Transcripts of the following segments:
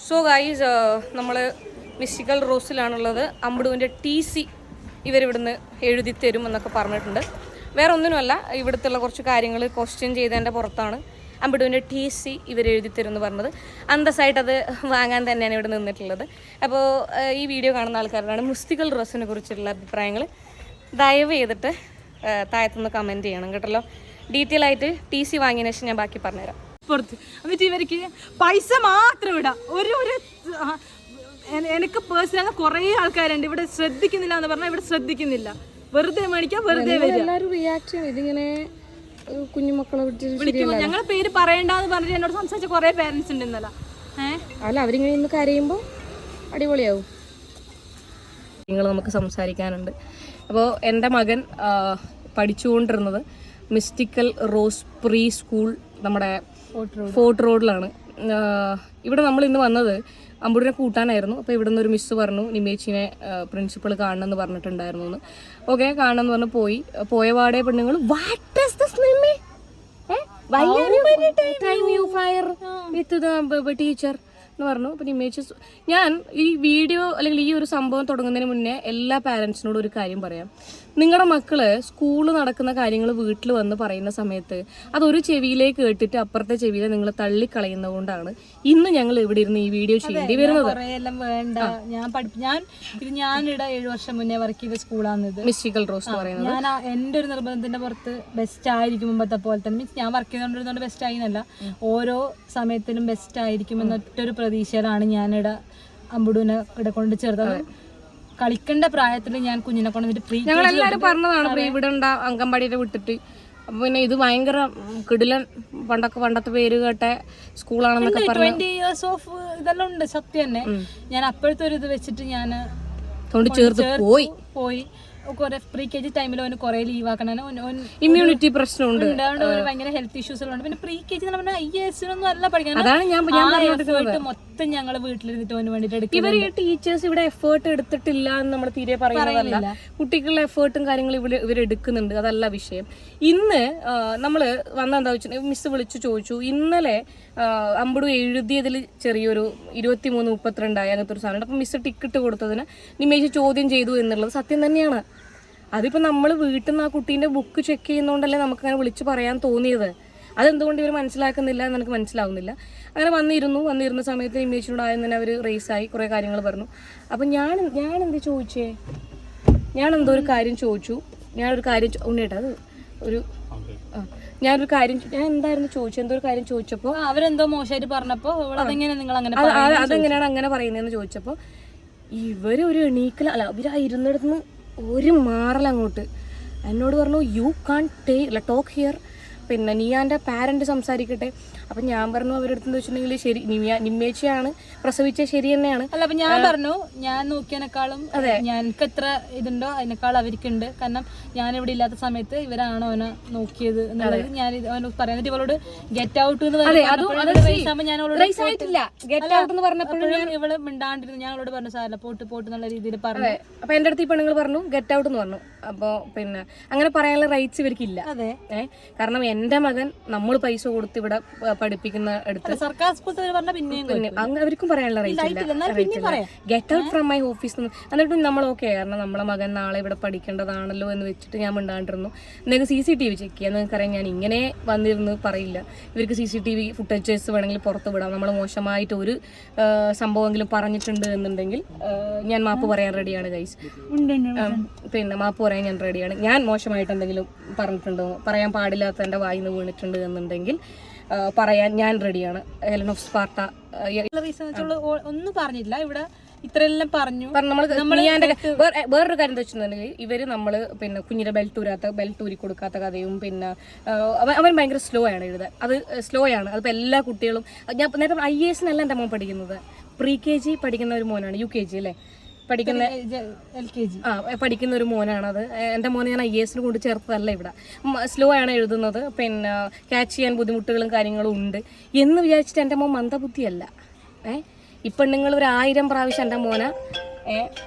So guys നമ്മൾ mystical റോസിലാണുള്ളത്. അമ്പുടുവിൻ്റെ TC ഇവരിവിടുന്ന് എഴുതി തരും എന്നൊക്കെ പറഞ്ഞിട്ടുണ്ട്. വേറെ ഒന്നിനുമല്ല, ഇവിടുത്തെ കുറച്ച് കാര്യങ്ങൾ ക്വസ്റ്റ്യൻ ചെയ്തതിൻ്റെ പുറത്താണ് അമ്പുടുവിൻ്റെ TC ഇവരെഴുതി തരും എന്ന് പറഞ്ഞത്. അന്തസ്സായിട്ട് അത് വാങ്ങാൻ തന്നെയാണ് ഇവിടെ നിന്നിട്ടുള്ളത്. അപ്പോൾ ഈ വീഡിയോ കാണുന്ന ആൾക്കാരാണ് മിസ്റ്റിക്കൽ റോസിനെ കുറിച്ചുള്ള അഭിപ്രായങ്ങൾ ദയവ് ചെയ്തിട്ട് താഴത്തുനിന്ന് കമൻറ്റ് ചെയ്യണം കേട്ടല്ലോ. ഡീറ്റെയിൽ ആയിട്ട് TC വാങ്ങിയതിന് ശേഷം ഞാൻ ബാക്കി പറഞ്ഞുതരാം. പുറത്ത് എന്നിട്ട് ഇവർക്ക് പൈസ മാത്രം ഇടാം. ഒരു എനിക്ക് പേഴ്സണൽ കുറേ ആൾക്കാരുണ്ട് ഇവിടെ ശ്രദ്ധിക്കുന്നില്ല എന്ന് പറഞ്ഞാൽ ഇവിടെ ശ്രദ്ധിക്കുന്നില്ല. വെറുതെ മേടിക്കാം, വെറുതെ എല്ലാവരും റിയാക്ട് ചെയ്യും. ഇതിങ്ങനെ കുഞ്ഞുമക്കളെ വിളിക്കുമ്പോൾ ഞങ്ങളുടെ പേര് പറയണ്ടെന്ന് പറഞ്ഞിട്ട് എന്നോട് സംസാരിച്ച കുറേ പേരൻസ് ഉണ്ട് ഇന്നലെ. അല്ല, അവരിങ്ങനെ ഇന്ന് കരയുമ്പോൾ അടിപൊളിയാവും. നിങ്ങൾ നമുക്ക് സംസാരിക്കാനുണ്ട്. അപ്പോൾ എൻ്റെ മകൻ പഠിച്ചുകൊണ്ടിരുന്നത് മിസ്റ്റിക്കൽ റോസ് പ്രീ സ്കൂൾ നമ്മുടെ ഫോർട്ട് റോഡിലാണ്. ഇവിടെ നമ്മൾ ഇന്ന് വന്നത് അമ്പുടിനെ കൂട്ടാനായിരുന്നു. അപ്പോൾ ഇവിടെ നിന്ന് ഒരു മിസ്സ് പറഞ്ഞു നിമേച്ചിനെ പ്രിൻസിപ്പൾ കാണണമെന്ന് പറഞ്ഞിട്ടുണ്ടായിരുന്നു എന്ന്. ഓക്കെ, കാണണമെന്ന് പറഞ്ഞ് പോയ പാടെ പെണ്ണുങ്ങൾ what is this mummy, why are you time you fire with the teacher എന്ന് പറഞ്ഞു. അപ്പം നിമേച്ച് ഞാൻ ഈ വീഡിയോ അല്ലെങ്കിൽ ഈ ഒരു സംഭവം തുടങ്ങുന്നതിന് മുന്നേ എല്ലാ പാരൻസിനോടും ഒരു കാര്യം പറയാം. നിങ്ങളുടെ മക്കള് സ്കൂളിൽ നടക്കുന്ന കാര്യങ്ങൾ വീട്ടിൽ വന്ന് പറയുന്ന സമയത്ത് അതൊരു ചെവിയിലേക്ക് കേട്ടിട്ട് അപ്പുറത്തെ ചെവിയിലെ നിങ്ങൾ തള്ളിക്കളയുന്നത് കൊണ്ടാണ് ഇന്ന് ഞങ്ങൾ ഇവിടെ ഇരുന്ന് ഈ വീഡിയോ ചെയ്യേണ്ടി വരുന്നത്. ഞാനിവിടെ 7 വർഷം മുന്നേ വർക്ക് ചെയ്ത സ്കൂളാണിത്, മിസ്റ്റിക്കൽ റോസ് എന്ന് പറയുന്നത്. ഞാൻ എൻ്റെ ഒരു നിർബന്ധത്തിന്റെ പുറത്ത് ബെസ്റ്റ് ആയിരിക്കും മുമ്പത്തെ പോലെ തന്നെ. മീൻസ് ഞാൻ വർക്ക് ചെയ്തുകൊണ്ടിരുന്നതുകൊണ്ട് ബെസ്റ്റ് ആയിരുന്നല്ല, ഓരോ സമയത്തിലും ബെസ്റ്റ് ആയിരിക്കും എന്നൊറ്റൊരു പ്രതീക്ഷയിലാണ് ഞാനിവിടെ അമ്പുടുവിനെ ഇവിടെ കൊണ്ട് ചേർത്തത്. കളിക്കേണ്ട പ്രായത്തിൽ ഞാൻ കുഞ്ഞിനെ കൊണ്ട് പ്രീ ഞങ്ങളെല്ലാവരും പറഞ്ഞതാണ് പ്രീ വിടണ്ട, അംഗൻവാടിയുടെ വിട്ടിട്ട്. അപ്പൊ പിന്നെ ഇത് ഭയങ്കര കിടിലൻ പണ്ടത്തെ പേര് കേട്ട സ്കൂളാണെന്നൊക്കെ 20 years ഓഫ് ഇതെല്ലാം ഉണ്ട്. സത്യം തന്നെ ഞാൻ അപ്പോഴത്തെ ഒരു ഇത് വെച്ചിട്ട് ഞാൻ ചേർത്ത് പോയി കുറെ പ്രീ KG ടൈമിൽ അവന് കുറെ ലീവ് ആക്കണം, ഇമ്മ്യൂണിറ്റി പ്രശ്നമുണ്ട്, ഭയങ്കര ഹെൽത്ത് ഇഷ്യൂസ് ഉള്ളത്. പിന്നെ പ്രീ KG IAS അല്ല പഠിക്കാൻ. അതാണ് ഞാൻ മൊത്തം ഞങ്ങൾ വീട്ടിലിരുന്നിട്ട് അവന് വേണ്ടിട്ട് എടുക്കും. ഇവർ ഈ ടീച്ചേഴ്സ് ഇവിടെ എഫേർട്ട് എടുത്തിട്ടില്ല എന്ന് നമ്മൾ തീരെ പറയുന്നതല്ല. കുട്ടികളുടെ എഫേർട്ടും കാര്യങ്ങളും ഇവരെടുക്കുന്നുണ്ട്, അതല്ല വിഷയം. ഇന്ന് നമ്മള് വന്നെന്താ വെച്ചാൽ മിസ് വിളിച്ചു ചോദിച്ചു, ഇന്നലെ അമ്പുടു എഴുതിയതിൽ ചെറിയൊരു 23-32 അങ്ങനത്തെ ഒരു സാധനം. അപ്പം മിസ് ടിക്കറ്റ് കൊടുത്തതിന് നിമേഷ് ചോദ്യം ചെയ്തു എന്നുള്ളത് സത്യം തന്നെയാണ്. അതിപ്പോൾ നമ്മൾ വീട്ടിൽ നിന്ന് ആ കുട്ടീൻ്റെ ബുക്ക് ചെക്ക് ചെയ്യുന്നതുകൊണ്ടല്ലേ നമുക്കങ്ങനെ വിളിച്ച് പറയാൻ തോന്നിയത്. അതെന്തുകൊണ്ട് ഇവർ മനസ്സിലാക്കുന്നില്ല എന്ന് എനിക്ക് മനസ്സിലാവുന്നില്ല. അങ്ങനെ വന്നിരുന്ന സമയത്ത് നിമേഷിനോട് ആദ്യം തന്നെ അവർ റേസായി കുറേ കാര്യങ്ങൾ പറഞ്ഞു. അപ്പം ഞാൻ എന്ത് ചോദിച്ചേ, ഞാൻ ഒരു കാര്യം ചോദിച്ചു. ഉണ്ണേട്ടാ അത് ഒരു ഞാൻ എന്തായിരുന്നു ചോദിച്ചത്, എന്തോ ഒരു കാര്യം ചോദിച്ചപ്പോൾ അവരെന്തോ മോശമായിട്ട് പറഞ്ഞപ്പോൾ അതെങ്ങനെയാണ് അങ്ങനെ പറയുന്നതെന്ന് ചോദിച്ചപ്പോൾ ഇവരൊരു എണീക്കല അല്ല, ഇവരായിരുന്നിടത്തുനിന്ന് ഒരു മാറലങ്ങോട്ട് എന്നോട് പറഞ്ഞു യു കാൺ ടോക്ക് ഹിയർ, പിന്നെ നീ എൻ്റെ പാരന്റ് സംസാരിക്കട്ടെ. അപ്പം ഞാൻ പറഞ്ഞു അവരെടുത്തെന്ന് വെച്ചിട്ടുണ്ടെങ്കിൽ ശരി നിമ്മേച്ചിയാണ് പ്രസവിച്ച ശരി തന്നെയാണ്. അല്ല, അപ്പൊ ഞാൻ പറഞ്ഞു ഞാൻ നോക്കിയതിനേക്കാളും എനിക്ക് എത്ര ഇതുണ്ടോ അതിനേക്കാൾ അവർക്കുണ്ട്. കാരണം ഞാൻ ഇവിടെ ഇല്ലാത്ത സമയത്ത് ഇവരാണോ അവനെ നോക്കിയത് എന്നുള്ളത് ഞാൻ അവനോട് പറയുന്നത്. ഇവളോട് ഗെറ്റ് ഔട്ട് എന്ന് പറഞ്ഞപ്പോഴും ഇവള് മിണ്ടാണ്ടിരുന്നു. ഞാൻ അവളോട് പറഞ്ഞു സാറല്ല പോട്ട് എന്നുള്ള രീതിയിൽ പറഞ്ഞു. അപ്പൊ എന്റെ അടുത്ത് ഈ പെണ്ണുങ്ങൾ പറഞ്ഞു ഗെറ്റ് ഔട്ട് എന്ന് പറഞ്ഞു. അപ്പോൾ പിന്നെ അങ്ങനെ പറയാനുള്ള റൈറ്റ്സ് ഇവർക്കില്ല. കാരണം എൻ്റെ മകൻ നമ്മൾ പൈസ കൊടുത്ത് ഇവിടെ പഠിപ്പിക്കുന്ന അടുത്ത് സർക്കാർ സ്കൂളിൽ അവർക്കും പറയാനുള്ള റൈറ്റ് ഇല്ല. Get out from my office. എന്നിട്ടും നമ്മൾ ഓക്കെ, കാരണം നമ്മളെ മകൻ നാളെ ഇവിടെ പഠിക്കേണ്ടതാണല്ലോ എന്ന് വെച്ചിട്ട് ഞാൻ മിണ്ടാണ്ടിരുന്നു. നിങ്ങൾക്ക് CCTV ചെക്ക് ചെയ്യാം, നിങ്ങൾക്കറിയാം ഞാൻ ഇങ്ങനെ വന്നിരുന്ന് പറയില്ല. ഇവർക്ക് CCTV ഫുട്ടേജസ് വേണമെങ്കിൽ പുറത്ത് വിടാം. നമ്മൾ മോശമായിട്ട് ഒരു സംഭവമെങ്കിലും പറഞ്ഞിട്ടുണ്ട് എന്നുണ്ടെങ്കിൽ ഞാൻ മാപ്പ് പറയാൻ റെഡിയാണ് ഗൈസ്. പിന്നെ മാപ്പ് പറയാൻ ഞാൻ റെഡിയാണ്. ഞാൻ മോശമായിട്ട് എന്തെങ്കിലും പറഞ്ഞിട്ടുണ്ടോ, പറയാൻ പാടില്ലാത്ത എൻ്റെ വായിന്ന് വീണിട്ടുണ്ട് എന്നുണ്ടെങ്കിൽ പറയാൻ ഞാൻ റെഡിയാണ്. ഹെലൻ ഓഫ് സ്പാർട്ട ഒന്നും പറഞ്ഞില്ല ഇവിടെ, ഇത്രയെല്ലാം പറഞ്ഞു. വേറൊരു കാര്യം എന്താ വെച്ചിട്ടുണ്ടെങ്കിൽ ഇവര് നമ്മള് പിന്നെ കുഞ്ഞിന്റെ ബെൽറ്റ് ഊരി കൊടുക്കാത്ത കഥയും, പിന്നെ അവൻ ഭയങ്കര സ്ലോ ആണ് എഴുതാൻ. അത് സ്ലോ ആണ്. അതിപ്പോ എല്ലാ കുട്ടികളും ഞാൻ നേരത്തെ IAS എൻ്റെ മോൻ പഠിക്കുന്നത് പ്രീ KG പഠിക്കുന്ന ഒരു മോനാണ്, UKG അല്ലേ പഠിക്കുന്ന പഠിക്കുന്ന ഒരു മോനാണ്. അത് എൻ്റെ മോനെ ഞാൻ IAS കൊണ്ട് ചേർത്തതല്ല. ഇവിടെ സ്ലോ ആണ് എഴുതുന്നത്, പിന്നെ ക്യാച്ച് ചെയ്യാൻ ബുദ്ധിമുട്ടുകളും കാര്യങ്ങളും ഉണ്ട് എന്ന് വിചാരിച്ചിട്ട് എൻ്റെ മോൻ മന്ദബുദ്ധിയല്ല. ഈ പെണ്ണുങ്ങൾ 1000 പ്രാവശ്യം എൻ്റെ മോനെ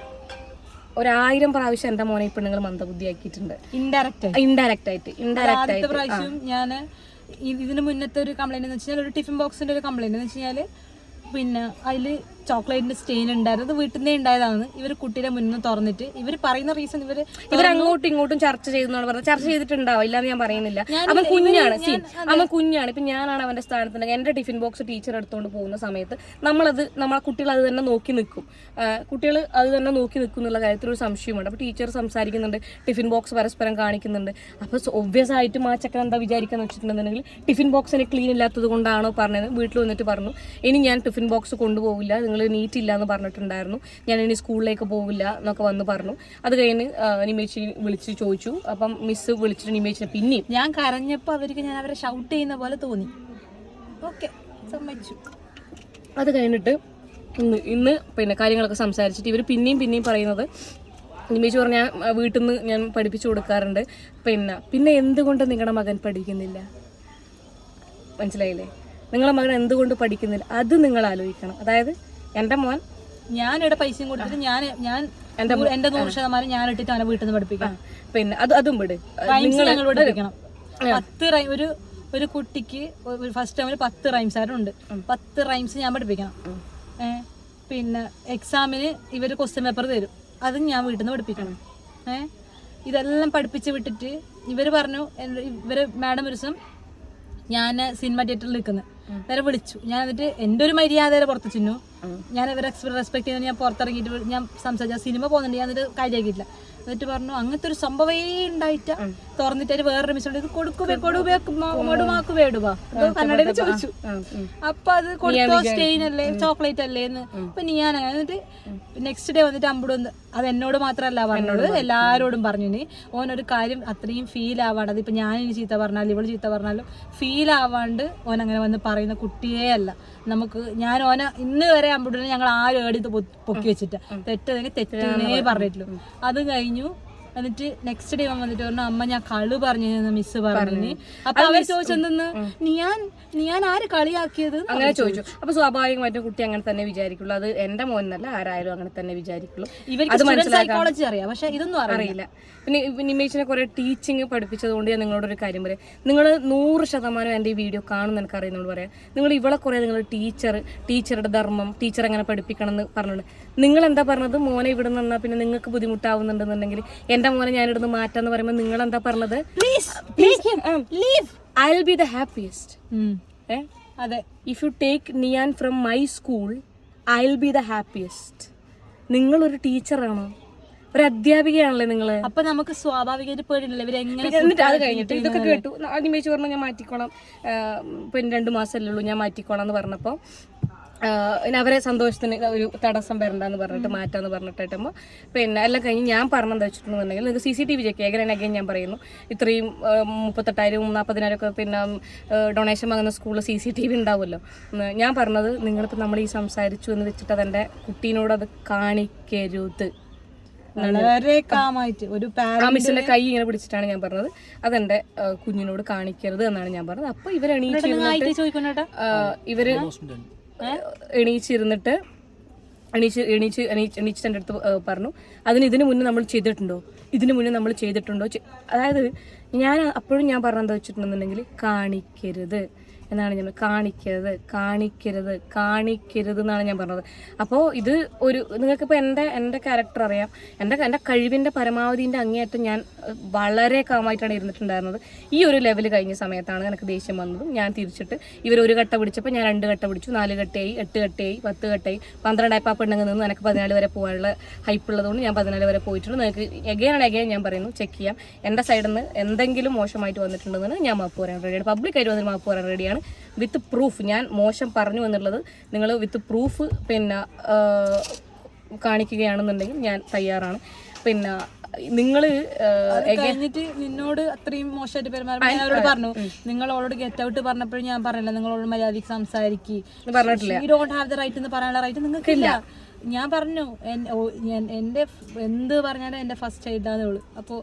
1000 പ്രാവശ്യം എൻ്റെ മോനെ ഈ പെണ്ണുങ്ങൾ മന്ദബുദ്ധിയാക്കിയിട്ടുണ്ട്. ഇൻഡയറക്റ്റ് ആയിട്ട് പ്രാവശ്യം ഞാൻ ഇതിന് മുന്നത്തെ ഒരു കംപ്ലൈന്റ് എന്ന് വെച്ചാൽ ഒരു ടിഫിൻ ബോക്സിന്റെ ഒരു കംപ്ലൈന്റ് എന്ന് വെച്ചാൽ പിന്നെ അതിൽ ചോക്ലേറ്റിന്റെ സ്റ്റെയിൻ ഉണ്ടായിരുന്നു, അത് വീട്ടിൽ നിന്നേ ഉണ്ടായതാണ്. ഇവർ കുട്ടിയുടെ മുന്നിൽ തുറന്നിട്ട് ഇവർ പറയുന്ന റീസൺ ഇവർ അങ്ങോട്ടും ഇങ്ങോട്ടും ചർച്ച ചെയ്തെന്നാണ് പറഞ്ഞത്. ചർച്ച ചെയ്തിട്ടുണ്ടാവും, ഇല്ലാന്ന് ഞാൻ പറയുന്നില്ല. അവൻ കുഞ്ഞാണ്, അവൻ കുഞ്ഞാണ്. ഇപ്പൊ ഞാനാണ് അവന്റെ സ്ഥാനത്തുണ്ടെങ്കിൽ എന്റെ ടിഫിൻ ബോക്സ് ടീച്ചർ എടുത്തുകൊണ്ട് പോകുന്ന സമയത്ത് നമ്മളെ കുട്ടികൾ അത് തന്നെ നോക്കി നിൽക്കും. കുട്ടികൾ അത് തന്നെ നോക്കി നിൽക്കും എന്നുള്ള കാര്യത്തിൽ ഒരു സംശയമുണ്ട്. അപ്പൊ ടീച്ചർ സംസാരിക്കുന്നുണ്ട്, ടിഫിൻ ബോക്സ് പരസ്പരം കാണിക്കുന്നുണ്ട്. അപ്പൊ ഒബ്വിയസ് ആയിട്ടും ആ ചക്കൻ എന്താ വിചാരിക്കാന്ന് വെച്ചിട്ടുണ്ടെന്നുണ്ടെങ്കിൽ ടിഫിൻ ബോക്സിന് ക്ലീൻ ഇല്ലാത്തത് കൊണ്ടാണോ പറഞ്ഞത്. വീട്ടിൽ വന്നിട്ട് പറഞ്ഞു, ഇനി ഞാൻ ടിഫിൻ ബോക്സ് കൊണ്ടുപോകില്ല, നിങ്ങൾ നീറ്റ് ഇല്ല എന്ന് പറഞ്ഞിട്ടുണ്ടായിരുന്നു, ഞാൻ ഇനി സ്കൂളിലേക്ക് പോകില്ല എന്നൊക്കെ വന്ന് പറഞ്ഞു. അത് കഴിഞ്ഞ് നിമേച്ചി വിളിച്ച് ചോദിച്ചു. അപ്പം മിസ് വിളിച്ചിട്ട് നിമേച്ചിനെ പിന്നെയും ഞാൻ കരഞ്ഞപ്പോൾ അവർക്ക് ഞാൻ അവരെ ഷൗട്ട് ചെയ്യുന്ന പോലെ തോന്നി. ഓക്കെ, സമ്മതിച്ചു. അത് കഴിഞ്ഞിട്ട് ഇന്ന് പിന്നെ കാര്യങ്ങളൊക്കെ സംസാരിച്ചിട്ട് ഇവർ പിന്നെയും പറയുന്നത്, നിമേച്ചി പറഞ്ഞാൽ വീട്ടിൽ നിന്ന് ഞാൻ പഠിപ്പിച്ചു കൊടുക്കാറുണ്ട്, പിന്നെ എന്തുകൊണ്ട് നിങ്ങളുടെ മകൻ പഠിക്കുന്നില്ല, മനസ്സിലായില്ലേ? നിങ്ങളുടെ മകൻ എന്തുകൊണ്ട് പഠിക്കുന്നില്ല, അത് നിങ്ങൾ ആലോചിക്കണം. അതായത് എൻ്റെ മോൻ, ഞാനിവിടെ പൈസയും കൊടുത്തിട്ട് ഞാൻ എന്റെ 100% ഞാൻ ഇട്ടിട്ട് അവനെ വീട്ടിൽ നിന്ന് പഠിപ്പിക്കാം. പിന്നെ അതും വിട്, ഞങ്ങൾ പഠിപ്പിക്കണം. 10 ഒരു കുട്ടിക്ക് ഫസ്റ്റ് ടൈമിൽ 10 റൈംസ് ആരുണ്ട്, 10 റൈംസ് ഞാൻ പഠിപ്പിക്കണം. പിന്നെ എക്സാമിന് ഇവർ ക്വസ്റ്റ്യൻ പേപ്പർ തരും, അതും ഞാൻ വീട്ടിൽ നിന്ന് പഠിപ്പിക്കണം. ഇതെല്ലാം പഠിപ്പിച്ച് വിട്ടിട്ട് ഇവർ പറഞ്ഞു, ഇവര് മാഡം ഒരു ദിവസം ഞാൻ സിനിമ തിയേറ്ററിൽ നിൽക്കുന്നത് നേരെ വിളിച്ചു. ഞാൻ എന്നിട്ട് എൻ്റെ ഒരു മര്യാദയുടെ പുറത്ത് ചെന്നു. ഞാൻ ഇവരെ റെസ്പെക്ട് ചെയ്യുന്ന ഞാൻ പുറത്തിറങ്ങിയിട്ട് ഞാൻ സംസാരിച്ച സിനിമ പോകുന്നുണ്ട്, ഞാൻ എന്നിട്ട് കാര്യമാക്കിയില്ല. എന്നിട്ട് പറഞ്ഞു അങ്ങനത്തെ ഒരു സംഭവമേ ഉണ്ടായിട്ടാ. തുറന്നിട്ട് വേറൊരു മിസ് ഇത് കന്നഡയിൽ ചോദിച്ചു. അപ്പൊ അത് കൊടുത്തോ, സ്റ്റെയിൻ അല്ലേ, ചോക്ലേറ്റ് അല്ലേ എന്ന്. അപ്പൊ ഞാൻ എന്നിട്ട് നെക്സ്റ്റ് ഡേ വന്നിട്ട് അമ്പുട് അത് എന്നോട് മാത്രമല്ല പറഞ്ഞോട് എല്ലാരോടും പറഞ്ഞു. ഓനൊരു കാര്യം അത്രയും ഫീൽ ആവാണ്ട്, അതിപ്പോ ഞാൻ ഇനി ചീത്ത പറഞ്ഞാലും ഇവള് ചീത്ത പറഞ്ഞാലും ഫീൽ ആവാണ്ട് ഓൻ അങ്ങനെ വന്ന് പറയുന്ന കുട്ടിയേ അല്ല. നമുക്ക് ഞാൻ ഓന ഇന്ന് വരെ അമ്പുടിനെ ഞങ്ങൾ ആരും ഏടി പൊക്കി വെച്ചിട്ട് തെറ്റതെങ്കിൽ തെറ്റേ പറഞ്ഞിട്ടുള്ളൂ. അത് കഴിഞ്ഞു. എന്നിട്ട് നെക്സ്റ്റ് ഡേ വന്നിട്ട് പറഞ്ഞു, അമ്മ ഞാൻ കളി പറഞ്ഞു മിസ് പറഞ്ഞു. അപ്പൊ അവർ ചോദിച്ചെന്തെന്ന്, ഞാൻ ആര് കളിയാക്കിയത് അങ്ങനെ ചോദിച്ചു. അപ്പൊ സ്വാഭാവികമായിട്ടും കുട്ടി അങ്ങനെ തന്നെ വിചാരിക്കുള്ളൂ. അത് എന്റെ മോനല്ല, ആരായാലും അങ്ങനെ തന്നെ വിചാരിക്കുള്ളൂ. ഇവർക്ക് സൈക്കോളജി അറിയാം, പക്ഷെ ഇതൊന്നും അറിയില്ല. പിന്നെ നിമേഷിനെ കുറെ ടീച്ചിങ് പഠിപ്പിച്ചതുകൊണ്ട് ഞാൻ നിങ്ങളോടൊരു കാര്യം പറയാം. നിങ്ങൾ 100% എൻ്റെ ഈ വീഡിയോ കാണുന്ന എനിക്ക് അറിയുന്നോട് പറയാം. നിങ്ങൾ ഇവളെ കുറെ നിങ്ങൾ ടീച്ചറുടെ ധർമ്മം, ടീച്ചർ എങ്ങനെ പഠിപ്പിക്കണം എന്ന് പറഞ്ഞിട്ടുണ്ട്. നിങ്ങൾ എന്താ പറഞ്ഞത്, മോനെ ഇവിടെ നിന്നാൽ പിന്നെ നിങ്ങൾക്ക് ബുദ്ധിമുട്ടാവുന്നുണ്ടെന്നുണ്ടെങ്കിൽ എൻ്റെ മോനെ ഞാൻ ഇവിടുന്ന് മാറ്റാന്ന് പറയുമ്പോൾ നിങ്ങൾ എന്താ പറഞ്ഞത്, I will be the happiest. അതെ, if you take Niyan from my school I will be the happiest. നിങ്ങളൊരു ടീച്ചറാണോ, ഒരു അധ്യാപികയാണല്ലേ നിങ്ങള്? അപ്പൊ നമുക്ക് സ്വാഭാവികമായിട്ട് പേടിയില്ല ഇവരെങ്ങനെ. എന്നിട്ട് അത് കഴിഞ്ഞിട്ട് ഇതൊക്കെ കേട്ടു. നിമേഷ് പറഞ്ഞു ഞാൻ മാറ്റിക്കോളാം, പിന്നെ 2 മാസമല്ലേ ഉള്ളൂ, ഞാൻ മാറ്റിക്കോളാം എന്ന് പറഞ്ഞപ്പോൾ അവരെ സന്തോഷത്തിന് ഒരു തടസ്സം വരണ്ടെന്ന് പറഞ്ഞിട്ട് മാറ്റാന്ന് പറഞ്ഞിട്ടാകുമ്പോൾ പിന്നെ എല്ലാം കഴിഞ്ഞ് ഞാൻ പറഞ്ഞെന്താ വെച്ചിട്ടുണ്ടെന്നുണ്ടെങ്കിൽ നിങ്ങൾക്ക് CCTV ചെക്ക് ചെയ്യാൻ ഞാൻ പറയുന്നു. ഇത്രയും 38,000 40,000 ഒക്കെ പിന്നെ ഡൊണേഷൻ വാങ്ങുന്ന സ്കൂളിൽ CCTV ഉണ്ടാവുമല്ലോ. ഞാൻ പറഞ്ഞത് നിങ്ങളിപ്പോൾ നമ്മൾ ഈ സംസാരിച്ചു എന്ന് വെച്ചിട്ട് അതെൻ്റെ കുട്ടീനോട് അത് കാണിക്കരുത്. വളരെ കാമായിട്ട് ഒരു മിസ്സിന്റെ കൈ ഇങ്ങനെ പിടിച്ചിട്ടാണ് ഞാൻ പറഞ്ഞത്, അതെന്റെ കുഞ്ഞിനോട് കാണിക്കരുത് എന്നാണ് ഞാൻ പറഞ്ഞത്. അപ്പൊ ഇവര് എണീച്ചിരുന്നിട്ട് എണീച്ചിട്ട് എൻ്റെ അടുത്ത് പറഞ്ഞു, ഇതിന് മുന്നേ നമ്മൾ ചെയ്തിട്ടുണ്ടോ, അതായത് ഞാൻ അപ്പോഴും ഞാൻ പറഞ്ഞെന്താ വെച്ചിട്ടുണ്ടെന്നുണ്ടെങ്കിൽ കാണിക്കരുത് എന്നാണ് ഞാൻ കാണിക്കരുത് എന്നാണ് ഞാൻ പറഞ്ഞത്. അപ്പോൾ ഇത് ഒരു നിങ്ങൾക്കിപ്പോൾ എൻ്റെ ക്യാരക്ടർ അറിയാം, എൻ്റെ കഴിവിൻ്റെ പരമാവധിൻ്റെ അങ്ങേയറ്റം ഞാൻ വളരെ കാമായിട്ടാണ് ഇരുന്നിട്ടുണ്ടായിരുന്നത്. ഈ ഒരു ലെവൽ കഴിഞ്ഞ സമയത്താണ് എനിക്ക് ദേഷ്യം വന്നതും ഞാൻ തിരിച്ചിട്ട് ഇവർ 1 കട്ട പിടിച്ചപ്പോൾ ഞാൻ 2 കട്ട പിടിച്ചു, 4 കട്ടയായി, 8 കട്ടയായി, 10 കട്ടയായി, 12 ആയപ്പോൾ ആ പെണ്ണുങ്ങൾ നിന്ന് എനിക്ക് 14 വരെ പോകാനുള്ള ഹൈപ്പ് ഉള്ളതുകൊണ്ട് ഞാൻ 14 വരെ പോയിട്ടുണ്ട്. നിങ്ങൾക്ക് എഗെയിൻ ഞാൻ പറയുന്നു, ചെക്ക് ചെയ്യാം. എൻ്റെ സൈഡിൽ നിന്ന് എന്തെങ്കിലും മോശമായിട്ട് വന്നിട്ടുണ്ടെന്ന് ഞാൻ മാപ്പ് പറയാൻ റെഡിയാണ്, പബ്ലിക്കായിട്ട് വന്നിട്ട് മാപ്പ് പറയാൻ റെഡിയാണ് വിത്ത് പ്രൂഫ്. ഞാൻ മോശം പറഞ്ഞു എന്നുള്ളത് നിങ്ങൾ വിത്ത് പ്രൂഫ് പിന്നെ കാണിക്കുകയാണെന്നുണ്ടെങ്കിൽ ഞാൻ തയ്യാറാണ്. പിന്നെ നിങ്ങൾ കഴിഞ്ഞിട്ട് നിന്നോട് അത്രയും മോശമായിട്ട് പെരുമാറുമ്പോൾ പറഞ്ഞു, നിങ്ങൾ അവളോട് ഗെറ്റ് ഔട്ട് പറഞ്ഞപ്പോഴും ഞാൻ പറഞ്ഞില്ല നിങ്ങളോട് മര്യാദയ്ക്ക് സംസാരിക്കുക പറഞ്ഞിട്ടില്ല. You don't have the right എന്ന് പറയാനുള്ള റൈറ്റ് നിങ്ങൾക്കില്ല. ഞാൻ പറഞ്ഞു എൻ്റെ എന്ത് പറഞ്ഞാലും എൻ്റെ ഫസ്റ്റ് ചൈൽഡാണ് അവള്. അപ്പോൾ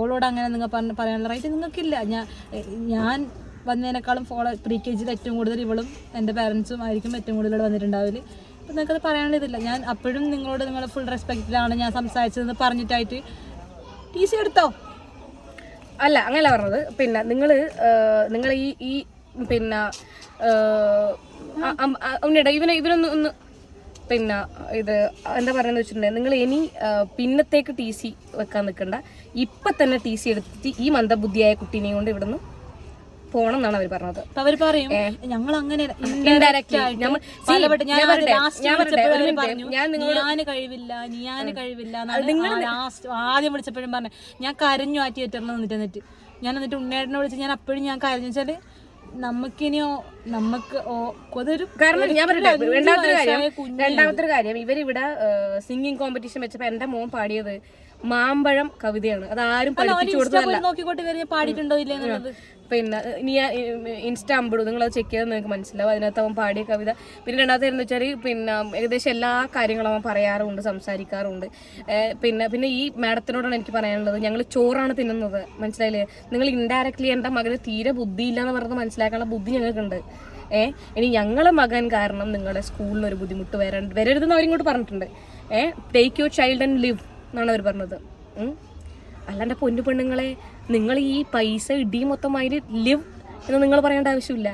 ഓളോട് അങ്ങനെ നിങ്ങൾ പറയാനുള്ള റൈറ്റ് നിങ്ങൾക്കില്ല. ഞാൻ വന്നതിനേക്കാളും പ്രീ-KG ഏറ്റവും കൂടുതൽ ഇവളും എൻ്റെ പാരൻസും ആയിരിക്കും ഏറ്റവും കൂടുതൽ വന്നിട്ടുണ്ടാവില്ല. അപ്പം നിങ്ങൾക്കത് പറയാനുള്ള ഇതില്ല. ഞാൻ അപ്പോഴും നിങ്ങളോട് നിങ്ങളുടെ ഫുൾ റെസ്പെക്റ്റിലാണ് ഞാൻ സംസാരിച്ചതെന്ന് പറഞ്ഞിട്ടായിട്ട് TC എടുത്തോ? അല്ല, അങ്ങനെയല്ല പറഞ്ഞത്. പിന്നെ നിങ്ങൾ ഈ പിന്നെ ഇവനൊന്ന് പിന്നെ ഇത് എന്താ പറയുന്നത് വെച്ചിട്ടുണ്ടെങ്കിൽ നിങ്ങൾ ഇനി പിന്നത്തേക്ക് ടി സി വെക്കാൻ നിൽക്കണ്ട, ഇപ്പം തന്നെ ടി സി എടുത്തിട്ട് ഈ മന്ദബുദ്ധിയായ കുട്ടീനെയും കൊണ്ട് ഇവിടുന്ന് പോണം എന്നാണ് അവർ പറഞ്ഞത്. അവർ പറയും ഞങ്ങൾ അങ്ങനെ കഴിവില്ല ആദ്യം വിളിച്ചപ്പോഴും പറഞ്ഞു. ഞാൻ കരഞ്ഞു ആ തിയേറ്ററിൽ നിന്നിട്ട് ഞാൻ എന്നിട്ട് ഉണ്ണേട്ടനെ വിളിച്ച് ഞാൻ അപ്പോഴും ഞാൻ കരഞ്ഞു വെച്ചാല് നമുക്കിനിയോ നമുക്ക് അതൊരു കാരണം ഞാൻ പറയട്ടെ, രണ്ടാമത്തെ കാര്യം ഇവരിവിടെ സിംഗിങ് കോമ്പറ്റീഷൻ വെച്ചപ്പോ എന്റെ മോൻ പാടിയത് മാമ്പഴം കവിതയാണ്. അത് ആരും പഠിപ്പിച്ചു കൊടുത്തതല്ല. നോക്കിക്കോട്ടെ പാടിയിട്ടുണ്ടോ ഇല്ല എന്നുള്ളത്. പിന്നെ ഇനി ഇൻസ്റ്റാ അമ്പിടും, നിങ്ങളത് ചെക്ക് ചെയ്താൽ നിങ്ങൾക്ക് മനസ്സിലാവും. അതിനകത്ത് അവൻ പാടിയ കവിത. പിന്നെ രണ്ടാമത്തെ എന്ന് വെച്ചാൽ പിന്നെ ഏകദേശം എല്ലാ കാര്യങ്ങളും അവൻ പറയാറുമുണ്ട്, സംസാരിക്കാറുണ്ട്. പിന്നെ ഈ മാഡത്തിനോടാണ് എനിക്ക് പറയാനുള്ളത്, ഞങ്ങൾ ചോറാണ് തിന്നുന്നത്, മനസ്സിലായില്ലേ? നിങ്ങൾ ഇൻഡയറക്ട്ലി എൻ്റെ മകന് തീരെ ബുദ്ധിയില്ല എന്ന് പറഞ്ഞത് മനസ്സിലാക്കാനുള്ള ബുദ്ധി ഞങ്ങൾക്കുണ്ട്. ഇനി ഞങ്ങളെ മകൻ കാരണം നിങ്ങളുടെ സ്കൂളിൽ ഒരു ബുദ്ധിമുട്ട് വരരുതെന്ന് അവരിങ്ങോട്ട് പറഞ്ഞിട്ടുണ്ട്. Take your child and live എന്നാണ് അവർ പറഞ്ഞത്. അല്ലാണ്ട് പൊന്നു പെണ്ണുങ്ങളെ, നിങ്ങൾ ഈ പൈസ ഇടി മൊത്തമായി ലിവ് എന്ന് നിങ്ങൾ പറയേണ്ട ആവശ്യമില്ല.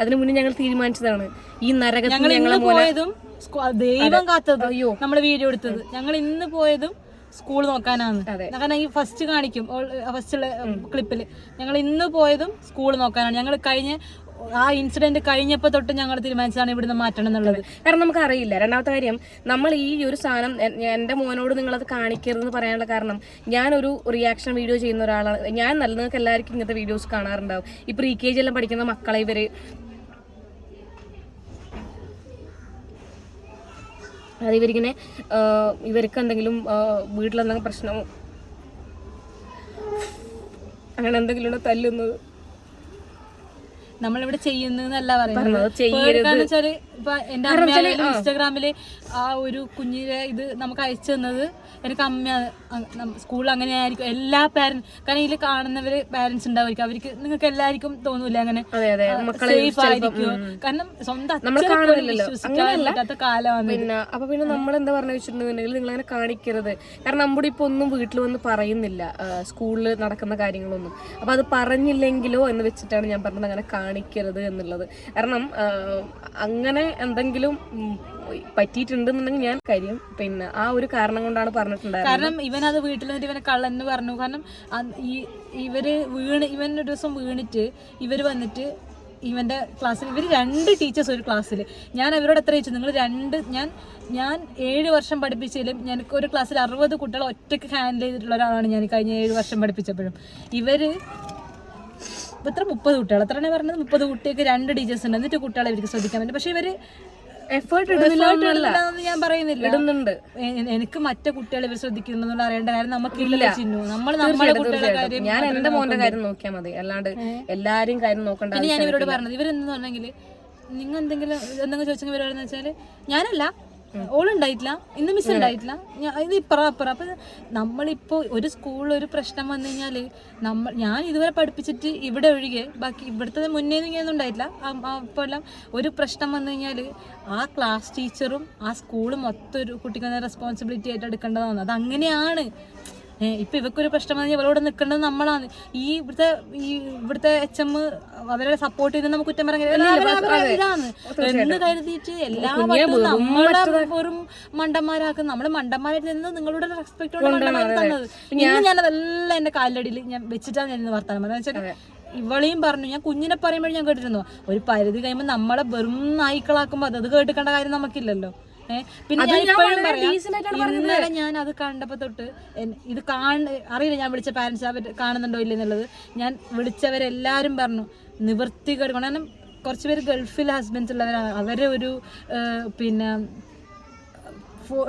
അതിനു മുന്നേ ഞങ്ങൾ തീരുമാനിച്ചതാണ് ഈ നരകത്തിൽ ഞങ്ങളെ പോയതും ദൈവം കാത്തത്. അയ്യോ, നമ്മള് വീഡിയോ എടുത്തത് ഞങ്ങൾ ഇന്ന് പോയതും സ്കൂൾ നോക്കാനാണ്. കാരണം ഈ ഫസ്റ്റ് കാണിക്കും, ഫസ്റ്റുള്ള ക്ലിപ്പില് ഞങ്ങൾ ഇന്ന് പോയതും സ്കൂൾ നോക്കാനാണ്. ഞങ്ങൾ കഴിഞ്ഞ ആ ഇൻസിഡന്റ് കഴിഞ്ഞപ്പോൾ തൊട്ട് ഞങ്ങൾ തീരുമാനിച്ചതാണ് ഇവിടുന്ന് മാറ്റണം എന്നുള്ളത്. കാരണം നമുക്കറിയില്ല. രണ്ടാമത്തെ കാര്യം, നമ്മൾ ഈ ഒരു സാധനം എൻ്റെ മോനോട് നിങ്ങളത് കാണിക്കരുതെന്ന് പറയാനുള്ള കാരണം, ഞാനൊരു റിയാക്ഷൻ വീഡിയോ ചെയ്യുന്ന ഒരാളാണ് ഞാൻ. നല്ല നിങ്ങൾക്ക് എല്ലാവർക്കും ഇങ്ങനത്തെ വീഡിയോസ് കാണാറുണ്ടാവും. ഈ പ്രീ KG എല്ലാം പഠിക്കുന്ന മക്കളെ ഇവരിങ്ങനെ ഇവർക്ക് എന്തെങ്കിലും വീട്ടിലെന്തെങ്കിലും പ്രശ്നമോ അങ്ങനെ എന്തെങ്കിലും തല്ലുന്നത് നമ്മളിവിടെ ചെയ്യുന്നല്ല പറയുന്നത്. ഇപ്പൊ എന്റെ അമ്മ ഇൻസ്റ്റാഗ്രാമില് ആ ഒരു കുഞ്ഞിനെ ഇത് നമുക്ക് അയച്ചു തന്നത് എനിക്ക് അമ്മ. സ്കൂളിൽ അങ്ങനെ ആയിരിക്കും എല്ലാ പാരന്റ്, കാരണം ഇതിൽ കാണുന്നവര് പാരന്റ്സ് ഉണ്ടാവുമായിരിക്കും. അവർക്ക് നിങ്ങൾക്ക് എല്ലാവർക്കും തോന്നൂല അങ്ങനെ സേഫ് ആയിരിക്കും, കാരണം സ്വന്തം വിശ്വസിക്കാൻ പറ്റാത്ത കാലമാണ്. പിന്നെ നമ്മൾ എന്താ പറഞ്ഞു വെച്ചിട്ടുണ്ടെങ്കിൽ നിങ്ങൾ അങ്ങനെ കാണിക്കരുത്. കാരണം നമ്മുടെ ഇപ്പൊ ഒന്നും വീട്ടിൽ വന്ന് പറയുന്നില്ല സ്കൂളിൽ നടക്കുന്ന കാര്യങ്ങളൊന്നും. അപ്പൊ അത് പറഞ്ഞില്ലെങ്കിലോ എന്ന് വെച്ചിട്ടാണ് ഞാൻ പറഞ്ഞത് അങ്ങനെ കാണിക്കരുത് എന്നുള്ളത്. കാരണം അങ്ങനെ എന്തെങ്കിലും പറ്റിയിട്ടുണ്ടെന്നുണ്ടെങ്കിൽ ഞാൻ കാര്യം പിന്നെ ആ ഒരു കാരണം കൊണ്ടാണ് പറഞ്ഞിട്ടുണ്ടായിരുന്നത്. കാരണം ഇവൻ അത് വീട്ടിൽ നിന്നിട്ട് ഇവനെ കള്ളെന്ന് പറഞ്ഞു. കാരണം ഇവര് ഇവൻ ഒരു ദിവസം വീണിട്ട് ഇവര് വന്നിട്ട് ഇവന്റെ ക്ലാസ്സിൽ ഇവർ 2 ടീച്ചേഴ്സ് ഒരു ക്ലാസ്സിൽ. ഞാൻ അവരോട് എത്ര ചോദിച്ചു, നിങ്ങൾ ഞാൻ 7 വർഷം പഠിപ്പിച്ചതിലും എനിക്ക് ഒരു ക്ലാസ്സിൽ 60 കുട്ടികളെ ഒറ്റയ്ക്ക് ഹാൻഡിൽ ചെയ്തിട്ടുള്ള ഒരാളാണ് ഞാൻ കഴിഞ്ഞ 7 വർഷം പഠിപ്പിച്ചപ്പോഴും. ഇവര് ഇത്ര 30 കുട്ടികൾ എത്രയാണ് പറഞ്ഞത്, 30 കുട്ടികൾക്ക് 2 ടീച്ചേഴ്സ് ഉണ്ട്. എന്നിട്ട് കുട്ടികളെ ഇവർക്ക് ശ്രദ്ധിക്കാൻ പറ്റും. പക്ഷെ ഇവര് എഫേർട്ട് ഇടുന്നില്ലെന്ന് ഞാൻ പറയുന്നില്ല, ഇടുന്നുണ്ട്. എനിക്ക് മറ്റേ കുട്ടികളെ ഇവർ ശ്രദ്ധിക്കുന്നുള്ള അറിയേണ്ട കാര്യം നമുക്കില്ല. ചിന്നു നമ്മുടെ കുട്ടികളുടെ കാര്യം, ഞാൻ എന്റെ മോന്റെ കാര്യം നോക്കിയാൽ മതി, അല്ലാണ്ട് എല്ലാരും കാര്യം നോക്കണ്ട. പിന്നെ ഞാൻ ഇവരോട് പറഞ്ഞത്, ഇവരെന്തെന്ന് പറഞ്ഞെങ്കിൽ നിങ്ങൾ എന്തെങ്കിലും ചോദിച്ചെങ്കിൽ ഇവരോടെന്ന് വെച്ചാല് ഞാനല്ല ഓളുണ്ടായിട്ടില്ല, ഇന്ന് മിസ് ഉണ്ടായിട്ടില്ല, ഇത് ഇപ്പറ. അപ്പൊ നമ്മളിപ്പോ ഒരു സ്കൂളിൽ ഒരു പ്രശ്നം വന്നു കഴിഞ്ഞാല് ഞാൻ ഇതുവരെ പഠിപ്പിച്ചിട്ട് ഇവിടെ ഒഴികെ ബാക്കി ഇവിടുത്തെ മുന്നേ ഒന്നും ഉണ്ടായിട്ടില്ല. അപ്പോൾ എല്ലാം ഒരു പ്രശ്നം വന്നു കഴിഞ്ഞാല് ആ ക്ലാസ് ടീച്ചറും ആ സ്കൂളും മൊത്തം ഒരു കുട്ടിക്ക് റെസ്പോൺസിബിലിറ്റി ആയിട്ട് എടുക്കേണ്ടതാണ്. അത് അങ്ങനെയാണ്. ഇപ്പൊ ഇവക്കൊരു പ്രശ്നം വന്നാൽ ഇവരോട് നിൽക്കേണ്ടത് നമ്മളാണ്. ഇവിടുത്തെ HM അവരെ സപ്പോർട്ട് ചെയ്ത് നമുക്ക് കുറ്റം പറയാൻ ഇതാണ് എന്ന് കരുതിയിട്ട് എല്ലാവരും നമ്മളെ വെറും മണ്ടന്മാരാക്കും. നമ്മള് മണ്ടന്മാരായിട്ട് നിന്ന് നിങ്ങളുടെ റെസ്പെക്ടോടെ മണ്ടന്മാരെ തന്നത്. ഞാനതെല്ലാം എന്റെ കാലിലടിയിൽ ഞാൻ വെച്ചിട്ടാണ് ഞാൻ ഇന്ന് വർത്താനം പറഞ്ഞത്. വെച്ചാൽ ഇവളെയും പറഞ്ഞു, ഞാൻ കുഞ്ഞിനെ പറയുമ്പോഴും ഞാൻ കേട്ടിരുന്നു, ഒരു പരിധി കഴിയുമ്പോൾ നമ്മളെ വെറും നായ്ക്കളാക്കുമ്പോ അത് കേട്ടിക്കേണ്ട കാര്യം നമുക്കില്ലല്ലോ. പിന്നെ ഞാൻ ഇപ്പോഴും പറയാം, ഇന്നലെ ഞാൻ അത് കണ്ടപ്പോ തൊട്ട് ഇത് അറിയില്ല, ഞാൻ വിളിച്ച പാരന്റ്സ് അവർ കാണുന്നുണ്ടോ ഇല്ലെന്നുള്ളത്. ഞാൻ വിളിച്ചവരെല്ലാരും പറഞ്ഞു നിവൃത്തികേട്. കാരണം കുറച്ച് പേര് ഗൾഫിൽ ഹസ്ബൻഡ്സ് ഉള്ളവരാണ്. അവരെ ഒരു പിന്നെ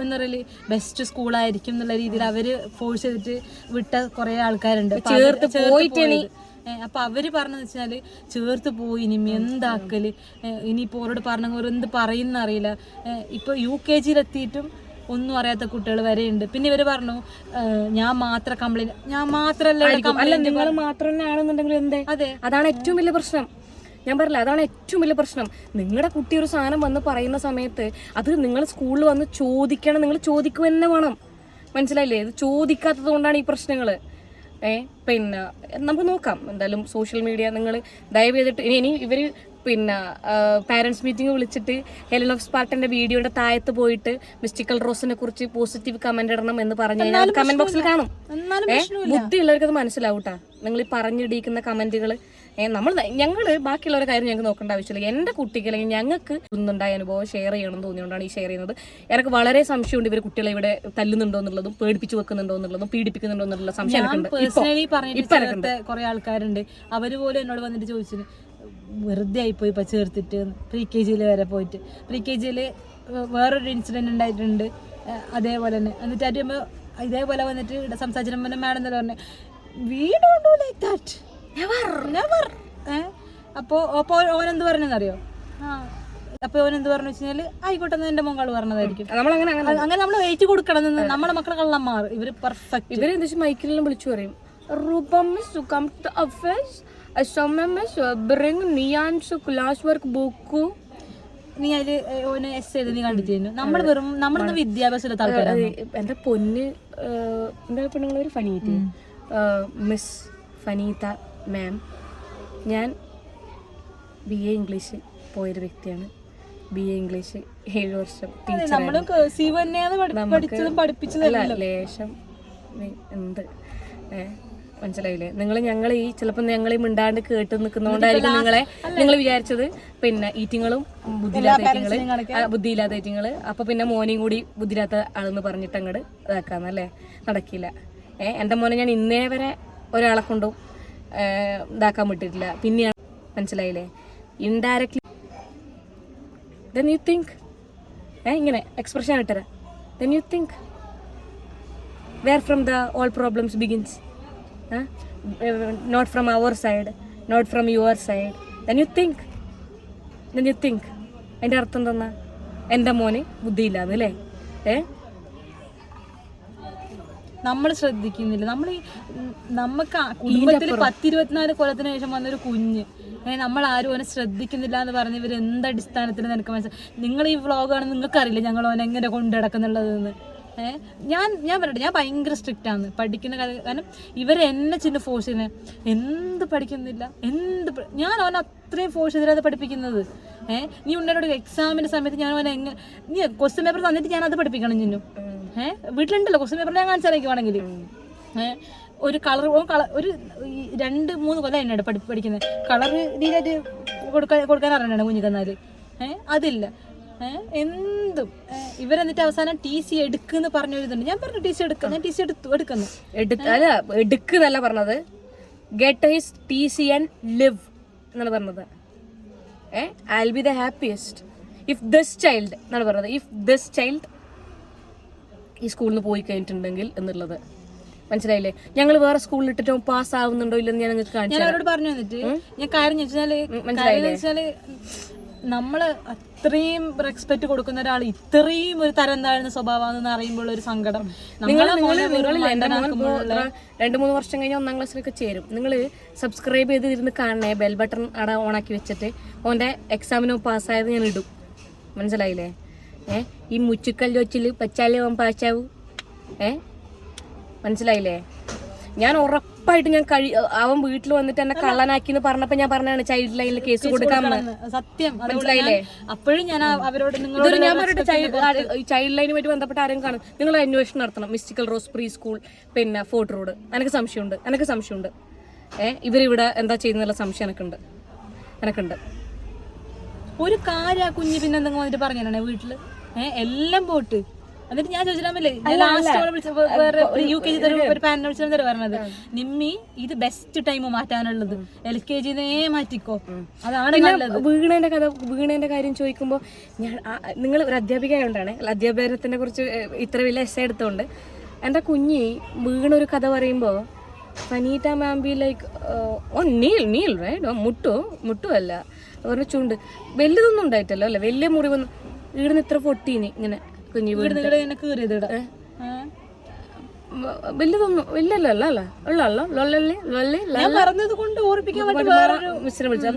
എന്താ പറയല് ബെസ്റ്റ് സ്കൂളായിരിക്കും എന്നുള്ള രീതിയിൽ അവര് ഫോഴ്സ് ചെയ്തിട്ട് വിട്ട കുറെ ആൾക്കാരുണ്ട്. അപ്പൊ അവര് പറഞ്ഞെന്ന് വെച്ചാല് ചേർത്ത് പോയി ഇനി എന്താക്കല്, ഇനിയിപ്പോ ഓരോട് പറഞ്ഞ എന്ത് പറയുന്ന അറിയില്ല. ഇപ്പൊ UKG-യിലെത്തിയിട്ടും ഒന്നും അറിയാത്ത കുട്ടികൾ വരെയുണ്ട്. പിന്നെ ഇവര് പറഞ്ഞു ഞാൻ മാത്രം കംപ്ലൈന്റ്, ഞാൻ മാത്രല്ല നിങ്ങൾ മാത്രം തന്നെ ആണെന്നുണ്ടെങ്കിൽ എന്തേ? അതെ, അതാണ് ഏറ്റവും വലിയ പ്രശ്നം. ഞാൻ പറയില്ല, അതാണ് ഏറ്റവും വലിയ പ്രശ്നം. നിങ്ങളുടെ കുട്ടി ഒരു സാധനം വന്ന് പറയുന്ന സമയത്ത് അത് നിങ്ങൾ സ്കൂളിൽ വന്ന് ചോദിക്കണം, നിങ്ങൾ ചോദിക്കുക തന്നെ വേണം. മനസ്സിലായില്ലേ? ഇത് ചോദിക്കാത്തത് കൊണ്ടാണ് ഈ പ്രശ്നങ്ങള്. പിന്നെ നമുക്ക് നോക്കാം എന്തായാലും സോഷ്യൽ മീഡിയ. നിങ്ങൾ ദയവ് ചെയ്തിട്ട് ഇനി ഇവർ പിന്നെ പാരൻസ് മീറ്റിംഗ് വിളിച്ചിട്ട് ഹെലൻ ഓഫ് സ്പാർട്ടന്റെ വീഡിയോയുടെ താഴത്ത് പോയിട്ട് മിസ്റ്റിക്കൽ റോസിനെ കുറിച്ച് പോസിറ്റീവ് കമന്റ് ഇടണം എന്ന് പറഞ്ഞു കഴിഞ്ഞാൽ കമന്റ് ബോക്സിൽ കാണും. ബുദ്ധിയുള്ളവർക്ക് അത് മനസ്സിലാവൂട്ടാ. നിങ്ങൾ ഈ പറഞ്ഞിടിക്കുന്ന കമന്റുകൾ ഞങ്ങൾ ബാക്കിയുള്ളവരുടെ കാര്യം ഞങ്ങൾക്ക് നോക്കേണ്ട ആവശ്യമില്ല. എൻ്റെ കുട്ടിക്ക് അല്ലെങ്കിൽ ഞങ്ങൾക്ക് ഒന്നുണ്ടായ അനുഭവം ഷെയർ ചെയ്യണം എന്ന് തോന്നിയോണ്ടാണ് ഈ ഷെയർ ചെയ്യുന്നത്. എനിക്ക് വളരെ സംശയമുണ്ട് ഇവർ കുട്ടികളെ ഇവിടെ തല്ലുന്നുണ്ടോ എന്നുള്ളതും പേടിപ്പിച്ചു വെക്കുന്നുണ്ടോ എന്നുള്ളതും പീഡിപ്പിക്കുന്നുണ്ടോ എന്നുള്ള സംശയം കുറെ ആൾക്കാരുണ്ട്. അവര് പോലും എന്നോട് വന്നിട്ട് ചോദിച്ചു വെറുതെ ആയിപ്പോയി ഇപ്പൊ ചേർത്തിട്ട്. പ്രീ-KG വരെ പോയിട്ട് പ്രീ-KG വേറൊരു ഇൻസിഡന്റ് ഉണ്ടായിട്ടുണ്ട് അതേപോലെ തന്നെ. എന്നിട്ട് അത് ഇതേപോലെ വന്നിട്ട് സംസാരിച്ചിട്ട് മാഡം എന്താ പറഞ്ഞത്, we don't do like that, never. അപ്പോ ഓനെന്ത് പറഞ്ഞെന്നറിയോ? അപ്പൊ ഓനെന്ത് പറഞ്ഞു വെച്ചാല് ആയിക്കോട്ടെ എന്റെ മോങ്കാള് പറഞ്ഞതായിരിക്കും. അങ്ങനെ നമ്മൾ വെയിറ്റ് കൊടുക്കണം. നമ്മളെ മക്കളെ കള്ളന്മാർ ഇവര് പെർഫെക്റ്റ്. ഇവര് എന്താ മൈക്കിലെല്ലാം വിളിച്ചു പറയും, നീ അതില് ഓന് എസ് ചെയ്ത് നീ കണ്ടിട്ട് നമ്മൾ വെറും നമ്മളൊന്ന് വിദ്യാഭ്യാസത്തിന്റെ താല്പര്യം. എന്റെ പൊന്ന് എന്താ പെണ്ണുങ്ങളൊരു ഫനീറ്റ് മിസ് ഫനീത മാം, ഞാൻ BA ഇംഗ്ലീഷ് പോയൊരു വ്യക്തിയാണ്. BA ഇംഗ്ലീഷ് 7 വർഷം ലേശം എന്ത് മനസ്സിലായില്ലേ നിങ്ങൾ? ഞങ്ങൾ ഈ ചിലപ്പോൾ ഞങ്ങൾ ഈ മിണ്ടാണ്ട് കേട്ട് നിൽക്കുന്നതുകൊണ്ടായിരിക്കും നിങ്ങൾ വിചാരിച്ചത് പിന്നെ ഈറ്റിങ്ങളും ബുദ്ധിയില്ലാത്ത ഈറ്റിങ്ങള്. അപ്പൊ പിന്നെ മോനെയും കൂടി ബുദ്ധിയില്ലാത്ത ആളെന്ന് പറഞ്ഞിട്ട് അങ്ങോട്ട് ഇതാക്കാന്നല്ലേ? നടക്കില്ല. എൻ്റെ മോനെ ഞാൻ ഇന്നേ വരെ ഒരാളെ കൊണ്ടും ഇതാക്കാൻ വിട്ടിട്ടില്ല. പിന്നെയാണ് മനസ്സിലായില്ലേ? ഇൻഡയറക്ട്ലി then you think ഇങ്ങനെ expression ഇട്ടരാ, then you think where from the all problems begins, not from our side, not from your side, then you think അതിൻ്റെ അർത്ഥം എന്താ? എൻ്റെ മോന് ബുദ്ധിയില്ലാന്ന് അല്ലേ? നമ്മൾ ശ്രദ്ധിക്കുന്നില്ല. നമുക്ക് കുടുംബത്തിൽ 10-24 കൊല്ലത്തിന് ശേഷം വന്നൊരു കുഞ്ഞ്, നമ്മൾ ആരും ഓനെ ശ്രദ്ധിക്കുന്നില്ല എന്ന് പറഞ്ഞ് ഇവർ എന്ത് അടിസ്ഥാനത്തിൽ നിനക്ക് മനസ്സിലായി? നിങ്ങൾ ഈ വ്ളോഗാണ്, നിങ്ങൾക്കറിയില്ല ഞങ്ങൾ ഓനെ എങ്ങനെ കൊണ്ടു നടക്കുന്നുള്ളതെന്ന്. ഞാൻ പറയട്ടെ, ഞാൻ ഭയങ്കര സ്ട്രിക്റ്റ് ആണ് പഠിക്കുന്ന കാരണം ഇവരെന്നെ ചിന്ന ഫോഴ്സ് ചെയ്യുന്നത്. എന്ത് പഠിക്കുന്നില്ല, ഞാൻ അവനെ അത്രയും ഫോഴ്സ് ചെയ്തിട്ട് പഠിപ്പിക്കുന്നത്. നീ ഉണ്ടോട് എക്സാമിന്റെ സമയത്ത് ഞാൻ അവനെ നീ ക്വസ്റ്റ്യൻ പേപ്പർ തന്നിട്ട് ഞാൻ അത് പഠിപ്പിക്കണം. ചിന്നു വീട്ടിലുണ്ടല്ലോ ക്വസ്റ്റ്യൻ പേപ്പർ ഞാൻ കാണിച്ചറിയിക്കുവാണെങ്കിൽ ഒരു കളർ ഒരു 2-3 കൊല്ലം എന്നോട് പഠിക്കുന്നത് കളർ രീതിയായിട്ട് കൊടുക്കാൻ അറിയണേ കുഞ്ഞിക്കന്നാല്. അതില്ല. എന്തും ഇവരെന്നിട്ട് അവസാനം TC എടുക്കുന്ന പറഞ്ഞൊരിതുണ്ട്. ഞാൻ പറഞ്ഞു TC എടുക്കാം, ഞാൻ TC എടുക്കുന്നു. എടുക്കുന്നല്ല പറഞ്ഞത്, get his TC and live എന്നാണ് പറഞ്ഞത്. I'll be the happiest if this child എന്നാണ് പറഞ്ഞത്, if this child ഈ സ്കൂളിൽ നിന്ന് പോയി കഴിഞ്ഞിട്ടുണ്ടെങ്കിൽ എന്നുള്ളത്. മനസ്സിലായില്ലേ? ഞങ്ങൾ വേറെ സ്കൂളിൽ ഇട്ടിട്ടോ പാസ് ആവുന്നുണ്ടോ ഇല്ലെന്ന് ഞാൻ നിങ്ങൾക്ക് കാണിച്ചു. ഞാൻ അവരോട് പറഞ്ഞു തന്നിട്ട് ഞാൻ കാര്യം വെച്ചാല് നമ്മള് അത്രയും റെസ്പെക്ട് കൊടുക്കുന്ന ഒരാൾ ഇത്രയും ഒരു തരം താഴ്ന്ന സ്വഭാവമാണെന്ന് അറിയുമ്പോൾ ഒരു സങ്കടം. 2-3 വർഷം കഴിഞ്ഞ് 1ാം ക്ലാസ്സിലൊക്കെ ചേരും. നിങ്ങൾ സബ്സ്ക്രൈബ് ചെയ്തിരുന്ന് കാണണേ, ബെൽ ബട്ടൺ അവിടെ ഓണാക്കി വെച്ചിട്ട് ഓൻ്റെ എക്സാമിന് പാസ്സായത് ഞാൻ ഇടും. മനസ്സിലായില്ലേ? ഈ മുച്ചുക്കൽ ചോച്ചിൽ പച്ചാലേ ഓൻ പാച്ചാവൂ. മനസ്സിലായില്ലേ? ഞാൻ ഉറപ്പായിട്ട് അവൻ വീട്ടിൽ വന്നിട്ട് എന്നെ കള്ളനാക്കി എന്ന് പറഞ്ഞപ്പോ ഞാൻ പറഞ്ഞാണ് ചൈൽഡ് ലൈനിൽ കേസ് കൊടുക്കാമെന്ന്. സത്യം. മനസ്സിലായില്ലേ? അപ്പോഴും ഞാൻ അവരോട് ഞാൻ പറഞ്ഞിട്ട് ചൈൽഡ് ലൈനുമായിട്ട് ബന്ധപ്പെട്ട ആരും കാണും, നിങ്ങൾ അന്വേഷണം നടത്തണം. മിസ്റ്റിക്കൽ റോസ് പ്രീ സ്കൂൾ, പിന്നെ ഫോർട്ട് റോഡ്. എനിക്ക് സംശയമുണ്ട്. ഇവരിവിടെ എന്താ ചെയ്യുന്നുള്ള സംശയം എനക്കുണ്ട്. ഒരു കാര്യം ആ കുഞ്ഞ് പിന്നെ എന്തെങ്കിലും വന്നിട്ട് പറഞ്ഞാണേ വീട്ടില് എല്ലാം പോട്ട്. എന്നിട്ട് ഞാൻ ചോദിച്ചില്ലേ, UKG ഒരു പാരന്റ് വിളിച്ചാൽ പറഞ്ഞത്, നിമ്മി ഇത് ബെസ്റ്റ് ടൈം മാറ്റാനുള്ളത്, LKG മാറ്റിക്കോ, അതാണ് നല്ലത്. വീണേന്റെ കാര്യം ചോദിക്കുമ്പോൾ നിങ്ങൾ ഒരു അധ്യാപികയായോണ്ടാണ് അധ്യാപനത്തിനെ കുറിച്ച് ഇത്ര വലിയ എസ്സേ എടുത്തോണ്ട് എൻ്റെ കുഞ്ഞി വീണൊരു കഥ പറയുമ്പോൾ ഫനീറ്റ മാം ബി ലൈക്ക് നീൽ റൈറ്റ് മുട്ടു അല്ല പറഞ്ഞ ചുണ്ട് വലിയതൊന്നും ഉണ്ടായിട്ടല്ലോ അല്ലേ, വലിയ മുറിവൊന്നും വീടിന് ഇത്ര പൊട്ടീനി ഇങ്ങനെ കുഞ്ഞി വീട് വലിയതൊന്നും ഇല്ലല്ലോ അല്ലേ മിസ്സിനെ വിളിച്ചു.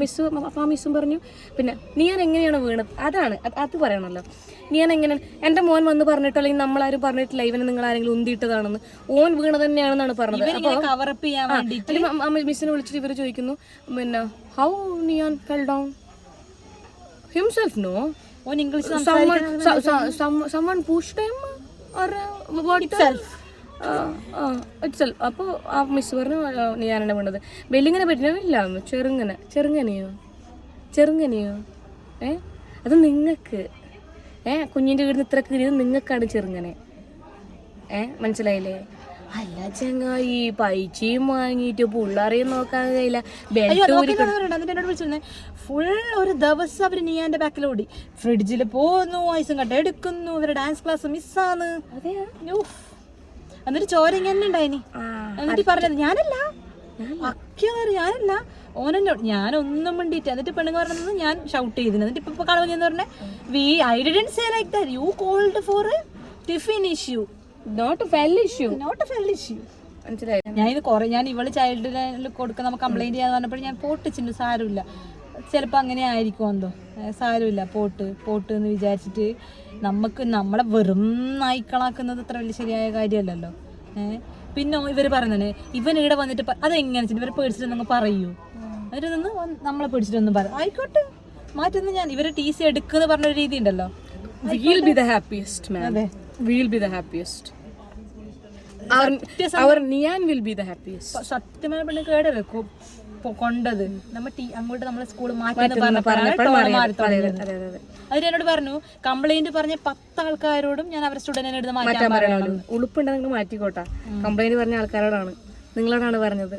മിസ്സും പറഞ്ഞു പിന്നെ ഞാൻ എങ്ങനെയാണ് വീണത്, അത് പറയണല്ലോ. ഞാൻ എങ്ങനെ എൻ്റെ മോൻ വന്ന് പറഞ്ഞിട്ടോ അല്ലെങ്കിൽ നമ്മളാരും പറഞ്ഞിട്ടില്ല ഇവനെ നിങ്ങൾ ആരെങ്കിലും ഉന്തിയിട്ടതാണെന്ന്. ഓൻ വീണത് തന്നെയാണെന്നാണ് പറഞ്ഞത്. അപ്പോൾ മിസ്സിനെ വിളിച്ചിട്ട് ഇവർ ചോദിക്കുന്നു പിന്നെ how Niyan fell down, himself, no? ഓൻ English Someone pushed him or what? itself. Itself. അപ്പോൾ ആ മിസ് പറഞ്ഞു ഞാനെന്നെ വേണ്ടത് വെല്ലിങ്ങനെ പറ്റില്ല, ചെറുങ്ങനെയോ അത് നിങ്ങൾക്ക് കുഞ്ഞിൻ്റെ വീടിന് ഇത്ര കീഴിൽ നിങ്ങൾക്കാണ് ചെറുങ്ങനെ. മനസ്സിലായില്ലേ? അല്ല ചങ്ങായി പൈച്ചയും വാങ്ങിയിട്ട് പിള്ളേരെയും നോക്കാൻ കഴിയില്ല. ഫുൾ ഒരു ദിവസം അവര് നീയാന്റെ ബാക്കിലോടി ഫ്രിഡ്ജിൽ പോകുന്നു, ഐസും കട്ട എടുക്കുന്നു, ഇവരുടെ ഡാൻസ് ക്ലാസ് മിസ്സാണ്. എന്നിട്ട് ചോര ഇങ്ങനെ ഉണ്ടായിനി. എന്നിട്ട് പറഞ്ഞത് ഞാനല്ല ഞാനൊന്നും വേണ്ടിട്ട്. എന്നിട്ട് പെണ്ണുങ്ങൾ പറഞ്ഞത് ഞാൻ ഷൗട്ട് ചെയ്തിന്. എന്നിട്ട് ഇപ്പൊ കാണുമ്പോൾ ഞാൻ പറഞ്ഞ I didn't say like that. You called for a tiffin issue, not a fell issue. ഞാൻ ഇവള് ചൈൽഡിന് കൊടുക്കുന്ന കംപ്ലൈന്റ് ചെയ്യാന്ന് പറഞ്ഞപ്പോൾ ഞാൻ പൊട്ടിച്ചിട്ടുണ്ട്. സാരമില്ല, ചിലപ്പോൾ അങ്ങനെ ആയിരിക്കും എന്തോ, സാരമില്ല പോട്ട് എന്ന് വിചാരിച്ചിട്ട് നമ്മളെ വെറും നായ്ക്കളാക്കുന്നത് അത്ര വലിയ ശരിയായ കാര്യമല്ലല്ലോ. പിന്നെ ഇവർ പറയുന്നത് ഇവൻ ഇവിടെ വന്നിട്ട് അതെങ്ങനെ ഇവരെ പേടിച്ചിട്ട് പറയൂ, എന്നിട്ട് നിന്ന് നമ്മളെ പേടിച്ചിട്ടൊന്നും പറ ആയിക്കോട്ടെ മാറ്റുന്ന. ഞാൻ ഇവരെ TC എടുക്കുന്ന പറഞ്ഞൊരു രീതി ഉണ്ടല്ലോ. We'll be the happiest, man. We'll be the happiest. Our Nian will be the happiest. സത്യമായ പെണ്ണ് കേടല്ലേ കൊണ്ടത് അങ്ങോട്ട് നമ്മളെ സ്കൂൾ മാറ്റി. അതിൽ എന്നോട് പറഞ്ഞു കംപ്ലൈന്റ് പറഞ്ഞ 10 ആൾക്കാരോടും ഞാൻ അവരുടെ സ്റ്റുഡന്റിനെ എടുത്ത് മാറ്റാൻ പറയണം. ഉളുപ്പുണ്ടെങ്കിൽ മാറ്റിക്കോട്ടെ. കംപ്ലൈന്റ് പറഞ്ഞ ആൾക്കാരോടാണ്, നിങ്ങളോടാണ് പറഞ്ഞത്.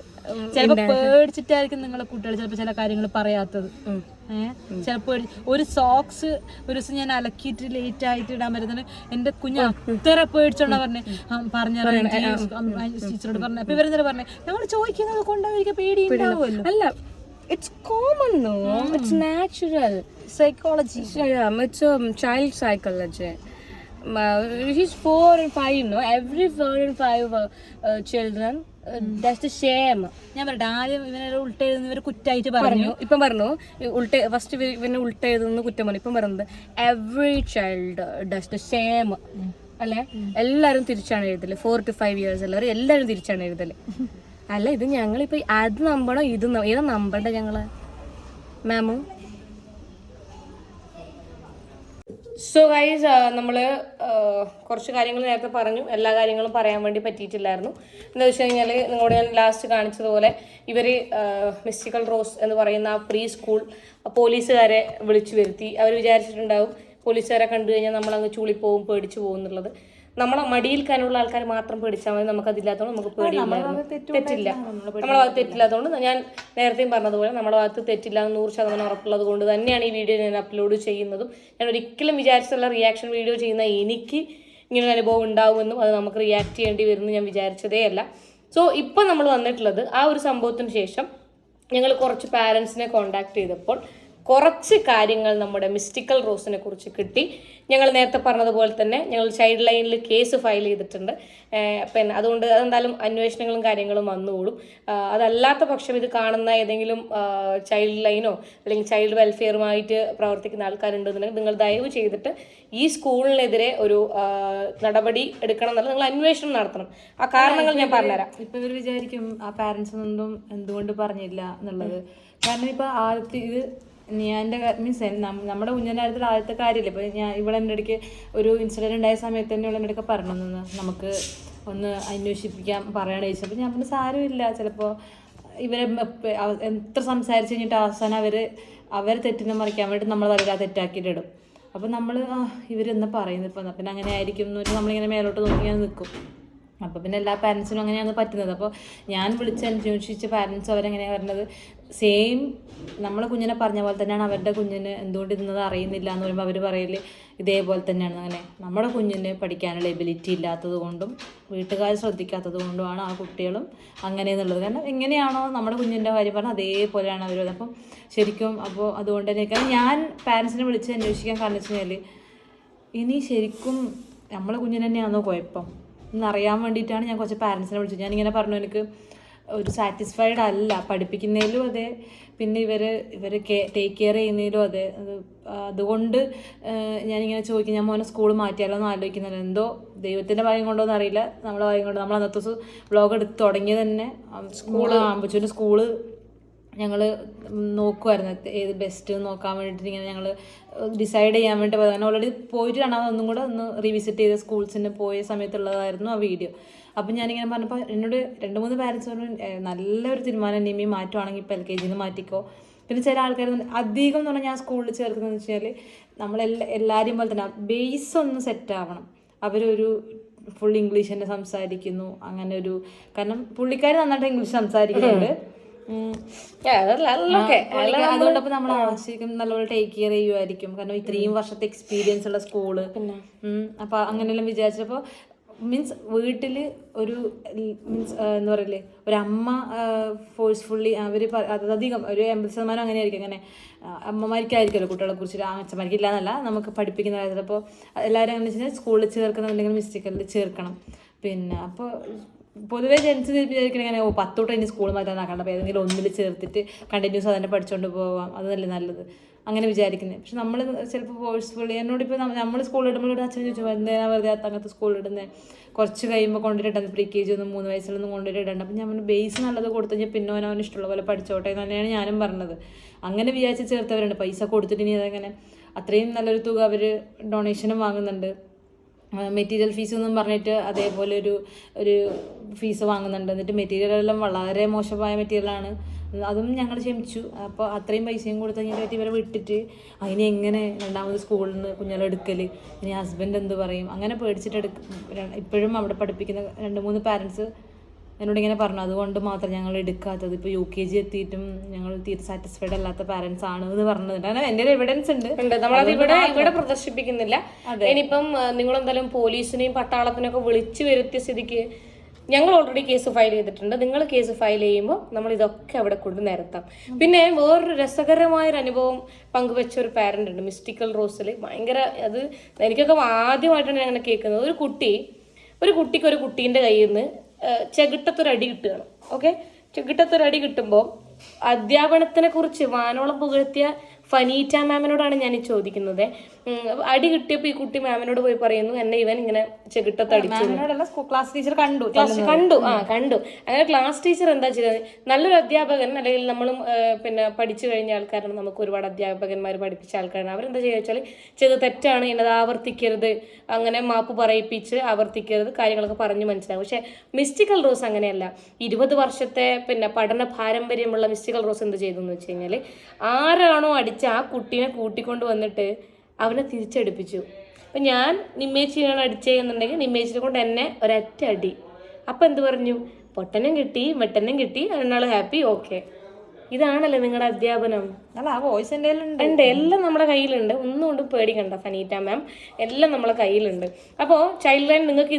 ചിലപ്പോ പേടിച്ചിട്ടായിരിക്കും നിങ്ങളെ കുട്ടികൾ ചിലപ്പോ ചില കാര്യങ്ങൾ പറയാത്തത്. ചിലപ്പോ ഒരു സോക്സ് ഒരു ദിവസം ഞാൻ അലക്കിയിട്ട് ലേറ്റ് ആയിട്ട് ഇടാൻ വരുന്നത് എന്റെ കുഞ്ഞ് അത്ര പേടിച്ചോണ്ടാ പറഞ്ഞ ടീച്ചറോട് പറഞ്ഞു. അപ്പൊ ഇവരെന്താ പറഞ്ഞേ, ഞങ്ങൾ ചോദിക്കുന്നത് കൊണ്ടവർക്ക് പേടി ഉണ്ടാവുമല്ലോ. അല്ല, it's common, no? It's natural psychology. Yeah, it's child psychology. He's 4 and 5, no? Every 4 and 5 children that's the shame. ഞാൻ പറയട്ടെ, ആദ്യം ഇവനെ ഉൾട്ട എഴുതുന്നവർ കുറ്റായിട്ട് പറഞ്ഞു. ഇപ്പം പറഞ്ഞു ഫസ്റ്റ് ഇവനെ ഉൾട്ട എഴുതുന്ന കുറ്റം പറഞ്ഞു. ഇപ്പം പറയുന്നത് every child does the same അല്ലേ? എല്ലാവരും തിരിച്ചാണ് എഴുതല്. 4 to 5 years എല്ലാവരും തിരിച്ചാണ് എഴുതല്. അല്ല, ഇത് ഞങ്ങളിപ്പോൾ അത് നമ്പണോ ഏതാ നമ്പണ്ട ഞങ്ങള് മാമു? സോ ഗൈസ്, നമ്മൾ കുറച്ച് കാര്യങ്ങൾ നേരത്തെ പറഞ്ഞു. എല്ലാ കാര്യങ്ങളും പറയാൻ വേണ്ടി പറ്റിയിട്ടില്ലായിരുന്നു. എന്താ വെച്ച് കഴിഞ്ഞാൽ നിങ്ങളോട് ഞാൻ ലാസ്റ്റ് കാണിച്ചതുപോലെ ഇവർ മിസ്റ്റിക്കൽ റോസ് എന്ന് പറയുന്ന ആ പ്രീ സ്കൂൾ പോലീസുകാരെ വിളിച്ചു വരുത്തി. അവർ വിചാരിച്ചിട്ടുണ്ടാവും പോലീസുകാരെ കണ്ടു കഴിഞ്ഞാൽ നമ്മളങ്ങ് ചൂളിപ്പോവും, പേടിച്ചു പോകും എന്നുള്ളത്. നമ്മളെ മടിയിൽ കനുള്ള ആൾക്കാർ മാത്രം പേടിച്ചാൽ മതി. നമുക്കതില്ലാത്തതുകൊണ്ട് നമുക്ക് പേടിയില്ലായിരുന്നു. തെറ്റില്ല, നമ്മളെ ഭാഗത്ത് തെറ്റില്ലാത്തതുകൊണ്ട് ഞാൻ നേരത്തെയും പറഞ്ഞതുപോലെ നമ്മുടെ ഭാഗത്ത് തെറ്റില്ല 100% ഉറപ്പുള്ളത് കൊണ്ട് തന്നെയാണ് ഈ വീഡിയോ ഞാൻ അപ്ലോഡ് ചെയ്യുന്നതും. ഞാൻ ഒരിക്കലും വിചാരിച്ചുള്ള റിയാക്ഷൻ വീഡിയോ ചെയ്യുന്ന എനിക്ക് ഇങ്ങനൊരു അനുഭവം ഉണ്ടാവുമെന്നും അത് നമുക്ക് റിയാക്ട് ചെയ്യേണ്ടി വരുമെന്ന് ഞാൻ വിചാരിച്ചതേ അല്ല. സോ ഇപ്പം നമ്മൾ വന്നിട്ടുള്ളത് ആ ഒരു സംഭവത്തിന് ശേഷം ഞങ്ങൾ കുറച്ച് പാരൻസിനെ കോൺടാക്ട് ചെയ്തപ്പോൾ കുറച്ച് കാര്യങ്ങൾ നമ്മുടെ മിസ്റ്റിക്കൽ റോസിനെ കുറിച്ച് കിട്ടി. ഞങ്ങൾ നേരത്തെ പറഞ്ഞതുപോലെ തന്നെ ഞങ്ങൾ ചൈൽഡ് ലൈനിൽ കേസ് ഫയൽ ചെയ്തിട്ടുണ്ട്. പിന്നെ അതുകൊണ്ട് അതെന്തായാലും അന്വേഷണങ്ങളും കാര്യങ്ങളും വന്നുകൂടും. അതല്ലാത്ത പക്ഷം ഇത് കാണുന്ന ഏതെങ്കിലും ചൈൽഡ് ലൈനോ അല്ലെങ്കിൽ ചൈൽഡ് വെൽഫെയറുമായിട്ട് പ്രവർത്തിക്കുന്ന ആൾക്കാരുണ്ടെന്നുണ്ടെങ്കിൽ നിങ്ങൾ ദയവ് ചെയ്തിട്ട് ഈ സ്കൂളിനെതിരെ ഒരു നടപടി എടുക്കണം എന്നല്ല, നിങ്ങൾ അന്വേഷണം നടത്തണം. ആ കാരണങ്ങൾ ഞാൻ പറഞ്ഞുതരാം. ഇപ്പം ഇവർ വിചാരിക്കും ആ പാരൻസിനൊന്നും എന്തുകൊണ്ട് പറഞ്ഞില്ല എന്നുള്ളത്. കാരണം ഇപ്പം ആദ്യത്തെ ഇത് എൻ്റെ മീൻസ് നമ്മുടെ കുഞ്ഞിൻ്റെ കാര്യത്തിൽ ആദ്യത്തെ കാര്യമില്ല. ഇപ്പോൾ ഇവിടെ എൻ്റെ ഇടയ്ക്ക് ഒരു ഇൻസിഡൻറ്റ് ഉണ്ടായ സമയത്ത് തന്നെ ഇവിടെ എൻ്റെ ഇടയ്ക്ക് പറഞ്ഞു നമുക്ക് ഒന്ന് അന്വേഷിപ്പിക്കാൻ പറയണ ചോദിച്ചു. അപ്പോൾ ഞാൻ പറഞ്ഞു സാരമില്ല, ചിലപ്പോൾ ഇവരെ എത്ര സംസാരിച്ച് കഴിഞ്ഞിട്ട് അവസാനം അവരെ തെറ്റിനെ മറിക്കാൻ വേണ്ടി നമ്മൾ വരിക തെറ്റാക്കിയിട്ട് ഇടും. അപ്പോൾ നമ്മൾ ഇവരെന്താ പറയുന്നത് ഇപ്പം, പിന്നെ അങ്ങനെ ആയിരിക്കും എന്ന് നമ്മളിങ്ങനെ മേലോട്ട് നോക്കിയാൽ നിൽക്കും. അപ്പോൾ പിന്നെ എല്ലാ പാരൻസിനും അങ്ങനെയാണ് പറ്റുന്നത്. അപ്പോൾ ഞാൻ അന്വേഷിച്ച പാരൻസ് അവരെങ്ങനെയാണ് പറഞ്ഞത്, സെയിം നമ്മളെ കുഞ്ഞിനെ പറഞ്ഞ പോലെ തന്നെയാണ് അവരുടെ കുഞ്ഞിന് എന്തുകൊണ്ട് ഇന്നത് അറിയുന്നില്ല എന്ന് പറയുമ്പോൾ അവർ പറയല് ഇതേപോലെ തന്നെയാണ്. അങ്ങനെ നമ്മുടെ കുഞ്ഞിന് പഠിക്കാനുള്ള എബിലിറ്റി ഇല്ലാത്തത് കൊണ്ടും വീട്ടുകാർ ശ്രദ്ധിക്കാത്തത് കൊണ്ടുമാണ് ആ കുട്ടികളും അങ്ങനെ എന്നുള്ളത്. കാരണം എങ്ങനെയാണോ നമ്മുടെ കുഞ്ഞിൻ്റെ കാര്യം പറഞ്ഞാൽ അതേപോലെയാണ് അവർ. അപ്പം ശരിക്കും അപ്പോൾ അതുകൊണ്ട് തന്നെ കാരണം ഞാൻ പാരൻസിനെ വിളിച്ച് അന്വേഷിക്കാൻ കാരണം വെച്ച് കഴിഞ്ഞാൽ ഇനി ശരിക്കും നമ്മളെ കുഞ്ഞിന് തന്നെയാണോ കുഴപ്പം എന്നറിയാൻ വേണ്ടിയിട്ടാണ് ഞാൻ കുറച്ച് പാരൻസിനെ വിളിച്ചത്. ഞാനിങ്ങനെ പറഞ്ഞു എനിക്ക് ഒരു സാറ്റിസ്ഫൈഡ് അല്ല പഠിപ്പിക്കുന്നതിലും അതെ, പിന്നെ ഇവർ ടേക്ക് കെയർ ചെയ്യുന്നതിലും അതെ. അതുകൊണ്ട് ഞാനിങ്ങനെ ചോദിക്കും, ഞാൻ മോനെ സ്കൂൾ മാറ്റിയാലോ എന്ന് ആലോചിക്കുന്നില്ല. എന്തോ ദൈവത്തിൻ്റെ ഭാഗ്യം കൊണ്ടോ എന്നറിയില്ല, നമ്മളെ ഭാഗ്യം കൊണ്ട് നമ്മൾ അന്നത്തെ ദിവസം വ്ളോഗ് എടുത്ത് തുടങ്ങിയത് തന്നെ അമ്പച്ചൂരിൻ്റെ സ്കൂള് ഞങ്ങൾ നോക്കുമായിരുന്നു ഏത് ബെസ്റ്റ് നോക്കാൻ വേണ്ടിയിട്ട് ഇങ്ങനെ ഞങ്ങൾ ഡിസൈഡ് ചെയ്യാൻ വേണ്ടി പോയത്. അങ്ങനെ ഓൾറെഡി പോയിട്ട് ഒന്നും കൂടെ ഒന്ന് റീവിസിറ്റ് ചെയ്ത സ്കൂൾസിന് പോയ സമയത്തുള്ളതായിരുന്നു ആ വീഡിയോ. അപ്പം ഞാനിങ്ങനെ പറഞ്ഞപ്പോൾ എന്നോട് 2-3 പാരൻസ് പറഞ്ഞു നല്ലൊരു തീരുമാനം നിമി മാറ്റുവാണെങ്കിൽ ഇപ്പോൾ LKG മാറ്റിക്കോ. പിന്നെ ചില ആൾക്കാർ അധികം എന്ന് പറഞ്ഞാൽ ഞാൻ സ്കൂളിൽ ചേർക്കുന്നതെന്ന് വെച്ചാൽ എല്ലാവരെയും പോലെ തന്നെ ബേസ് ഒന്ന് സെറ്റ് ആവണം. അവരൊരു ഫുൾ ഇംഗ്ലീഷ് തന്നെ സംസാരിക്കുന്നു, അങ്ങനെ ഒരു കാരണം പുള്ളിക്കാർ നന്നായിട്ട് ഇംഗ്ലീഷ് സംസാരിക്കുന്നുണ്ട്. അതുകൊണ്ടപ്പോൾ നമ്മൾ ആവശ്യം നല്ലപോലെ ടേക്ക് കെയർ ചെയ്യുമായിരിക്കും. കാരണം ഇത്രയും വർഷത്തെ എക്സ്പീരിയൻസ് ഉള്ള സ്കൂള്. അപ്പൊ അങ്ങനെയെല്ലാം വിചാരിച്ചപ്പോൾ മീൻസ് വീട്ടിൽ ഒരു എന്താ പറയില്ലേ ഒരമ്മ ഫോഴ്സ്ഫുള്ളി അവർ അധികം ഒരു 80% അങ്ങനെ ആയിരിക്കും. അങ്ങനെ അമ്മമാർക്കായിരിക്കുമല്ലോ കുട്ടികളെ കുറിച്ച്, അച്ഛന്മാർക്ക് ഇല്ല എന്നല്ല, നമുക്ക് പഠിപ്പിക്കുന്ന കാര്യത്തിൽ. അപ്പോൾ എല്ലാവരും അങ്ങനെ വെച്ച് കഴിഞ്ഞാൽ സ്കൂളിൽ ചേർക്കുന്നുണ്ടെങ്കിൽ മിസ്റ്റേക്കലിൽ ചേർക്കണം. പിന്നെ അപ്പോൾ പൊതുവേ ജനിച്ച് വിചാരിക്കണ ഇങ്ങനെ 10 തൊട്ട് ഇനി സ്കൂൾ മാറ്റാനാക്കണ്ട, അപ്പോൾ ഏതെങ്കിലും ഒന്നിൽ ചേർത്തിട്ട് കണ്ടിന്യൂസ് അതിനെ പഠിച്ചുകൊണ്ട് പോവാം, അത് നല്ല നല്ലത് അങ്ങനെ വിചാരിക്കുന്നത്. പക്ഷെ നമ്മൾ ചിലപ്പോൾ ഫോഴ്സ്ഫുള്ളി എന്നോടിപ്പോൾ നമ്മൾ സ്കൂളിലിടുമ്പോൾ അച്ഛൻ ചോദിച്ചു എന്തിനാ വെറുതെ അങ്ങനത്തെ സ്കൂളിലിടുന്നത്, കുറച്ച് കഴിയുമ്പോൾ കൊണ്ടുവരിട്ടത് പ്രീ-KG 3 വയസ്സിലൊന്നും കൊണ്ടുവരിടണ്ട. അപ്പം ഞാൻ ബേസ് നല്ലത് കൊടുത്തു കഴിഞ്ഞാൽ പിന്നെ അവൻ ഇഷ്ടമുള്ള പോലെ പഠിച്ചോട്ടെ എന്ന് തന്നെയാണ് ഞാനും പറഞ്ഞത്. അങ്ങനെ വിചാരിച്ച് ചേർത്തവരുണ്ട്. പൈസ കൊടുത്തിട്ട് ഇനി അതങ്ങനെ അത്രയും നല്ലൊരു തുക അവർ ഡൊണേഷനും വാങ്ങുന്നുണ്ട്. മെറ്റീരിയൽ ഫീസ് എന്നും പറഞ്ഞിട്ട് അതേപോലെ ഒരു ഫീസ് വാങ്ങുന്നുണ്ട്. എന്നിട്ട് മെറ്റീരിയലെല്ലാം വളരെ മോശമായ മെറ്റീരിയലാണ്. അതും ഞങ്ങൾ ക്ഷമിച്ചു. അപ്പോൾ അത്രയും പൈസയും കൊടുത്ത് കഴിഞ്ഞിട്ട് ഇവരെ വിട്ടിട്ട് അതിന് എങ്ങനെ രണ്ടാമത് സ്കൂളിൽ നിന്ന് കുഞ്ഞാളെ എടുക്കൽ, ഇനി ഹസ്ബൻഡ് എന്ത് പറയും, അങ്ങനെ പേടിച്ചിട്ട് ഇപ്പോഴും അവിടെ പഠിപ്പിക്കുന്ന 2-3 പാരൻസ് എന്നോട് ഇങ്ങനെ പറഞ്ഞു. അതുകൊണ്ട് മാത്രം ഞങ്ങൾ എടുക്കാത്തത്. ഇപ്പോൾ UKG എത്തിയിട്ടും ഞങ്ങൾ തീരെ സാറ്റിസ്ഫൈഡ് അല്ലാത്ത പാരൻസ് ആണ് എന്ന് പറഞ്ഞത്. കാരണം എൻ്റെ ഒരു എവിഡൻസ് ഉണ്ട്, നമ്മളത് ഇവിടെ പ്രദർശിപ്പിക്കുന്നില്ല. ഇനിയിപ്പം നിങ്ങളെന്തായാലും പോലീസിനെയും പട്ടാളത്തിനെയും ഒക്കെ വിളിച്ചു വരുത്തിയ സ്ഥിതിക്ക് ഞങ്ങൾ ഓൾറെഡി കേസ് ഫയൽ ചെയ്തിട്ടുണ്ട്. നിങ്ങൾ കേസ് ഫയൽ ചെയ്യുമ്പോൾ നമ്മൾ ഇതൊക്കെ അവിടെ കൊണ്ട് നിരത്താം. പിന്നെ വേറൊരു രസകരമായൊരു അനുഭവം പങ്കുവെച്ച ഒരു പാരന്റ് ഉണ്ട് മിസ്റ്റിക്കൽ റോസിൽ. ഭയങ്കര അത് എനിക്കൊക്കെ ആദ്യമായിട്ടാണ് ഞാൻ അങ്ങനെ കേൾക്കുന്നത്. ഒരു കുട്ടിക്ക് ഒരു കുട്ടീൻ്റെ കയ്യിൽ നിന്ന് ചെകിട്ടത്തൊരടി കിട്ടുകയാണ്. ഓക്കെ, ചെകിട്ടത്തൊരടി കിട്ടുമ്പോൾ അധ്യാപനത്തിനെ കുറിച്ച് വാനോളം പുകഴ്ത്തിയ ഫനീറ്റ മാമിനോടാണ് ഞാൻ ഈ ചോദിക്കുന്നത്. അടി കിട്ടിയപ്പോൾ ഈ കുട്ടി മാമിനോട് പോയി പറയുന്നു എന്നെ ഇവൻ ഇങ്ങനെ ചെകിട്ടത്തടിച്ചു. ക്ലാസ് ടീച്ചർ കണ്ടു. അങ്ങനെ ക്ലാസ് ടീച്ചർ എന്താ ചെയ്തത്, നല്ലൊരു അധ്യാപകൻ അല്ലെങ്കിൽ നമ്മളും പിന്നെ പഠിച്ചു കഴിഞ്ഞ ആൾക്കാരാണ്, നമുക്ക് ഒരുപാട് അധ്യാപകന്മാർ പഠിപ്പിച്ച ആൾക്കാരാണ്. അവരെന്താ ചെയ്യുക വെച്ചാൽ ചെയ്ത് തെറ്റാണ്, ഇന്നത് ആവർത്തിക്കരുത്, അങ്ങനെ മാപ്പ് പറയിപ്പിച്ച് ആവർത്തിക്കരുത്, കാര്യങ്ങളൊക്കെ പറഞ്ഞു മനസ്സിലാവും. പക്ഷെ മിസ്റ്റിക്കൽ റോസ് അങ്ങനെയല്ല. 20 വർഷത്തെ പിന്നെ പഠന പാരമ്പര്യമുള്ള മിസ്റ്റിക്കൽ റോസ് എന്ത് ചെയ്തു എന്ന് വെച്ച് കഴിഞ്ഞാൽ ആരാണോ അടിച്ച ആ കുട്ടീനെ കൂട്ടിക്കൊണ്ട് വന്നിട്ട് അവനെ തിരിച്ചടിപ്പിച്ചു. അപ്പം ഞാൻ നിമ്മേച്ചിയാണ് അടിച്ചതെന്നുണ്ടെങ്കിൽ നിമ്മേച്ചിനെ കൊണ്ട് എന്നെ ഒരൊറ്റ അടി. അപ്പം എന്ത് പറഞ്ഞു, പൊട്ടനും കിട്ടി മെട്ടനും കിട്ടി, എന്നാൾ ഹാപ്പി, ഓക്കെ. ഇതാണല്ലേ നിങ്ങളുടെ അധ്യാപനം? അല്ല, ആ വോയിസ് എൻ്റെ ഉണ്ട്, എല്ലാം നമ്മുടെ കയ്യിലുണ്ട്. ഒന്നും കൊണ്ടും പേടിക്കണ്ട ഫനീറ്റ മാം, എല്ലാം നമ്മളെ കയ്യിലുണ്ട്. അപ്പോൾ ചൈൽഡ് ലൈൻ നിങ്ങൾക്ക്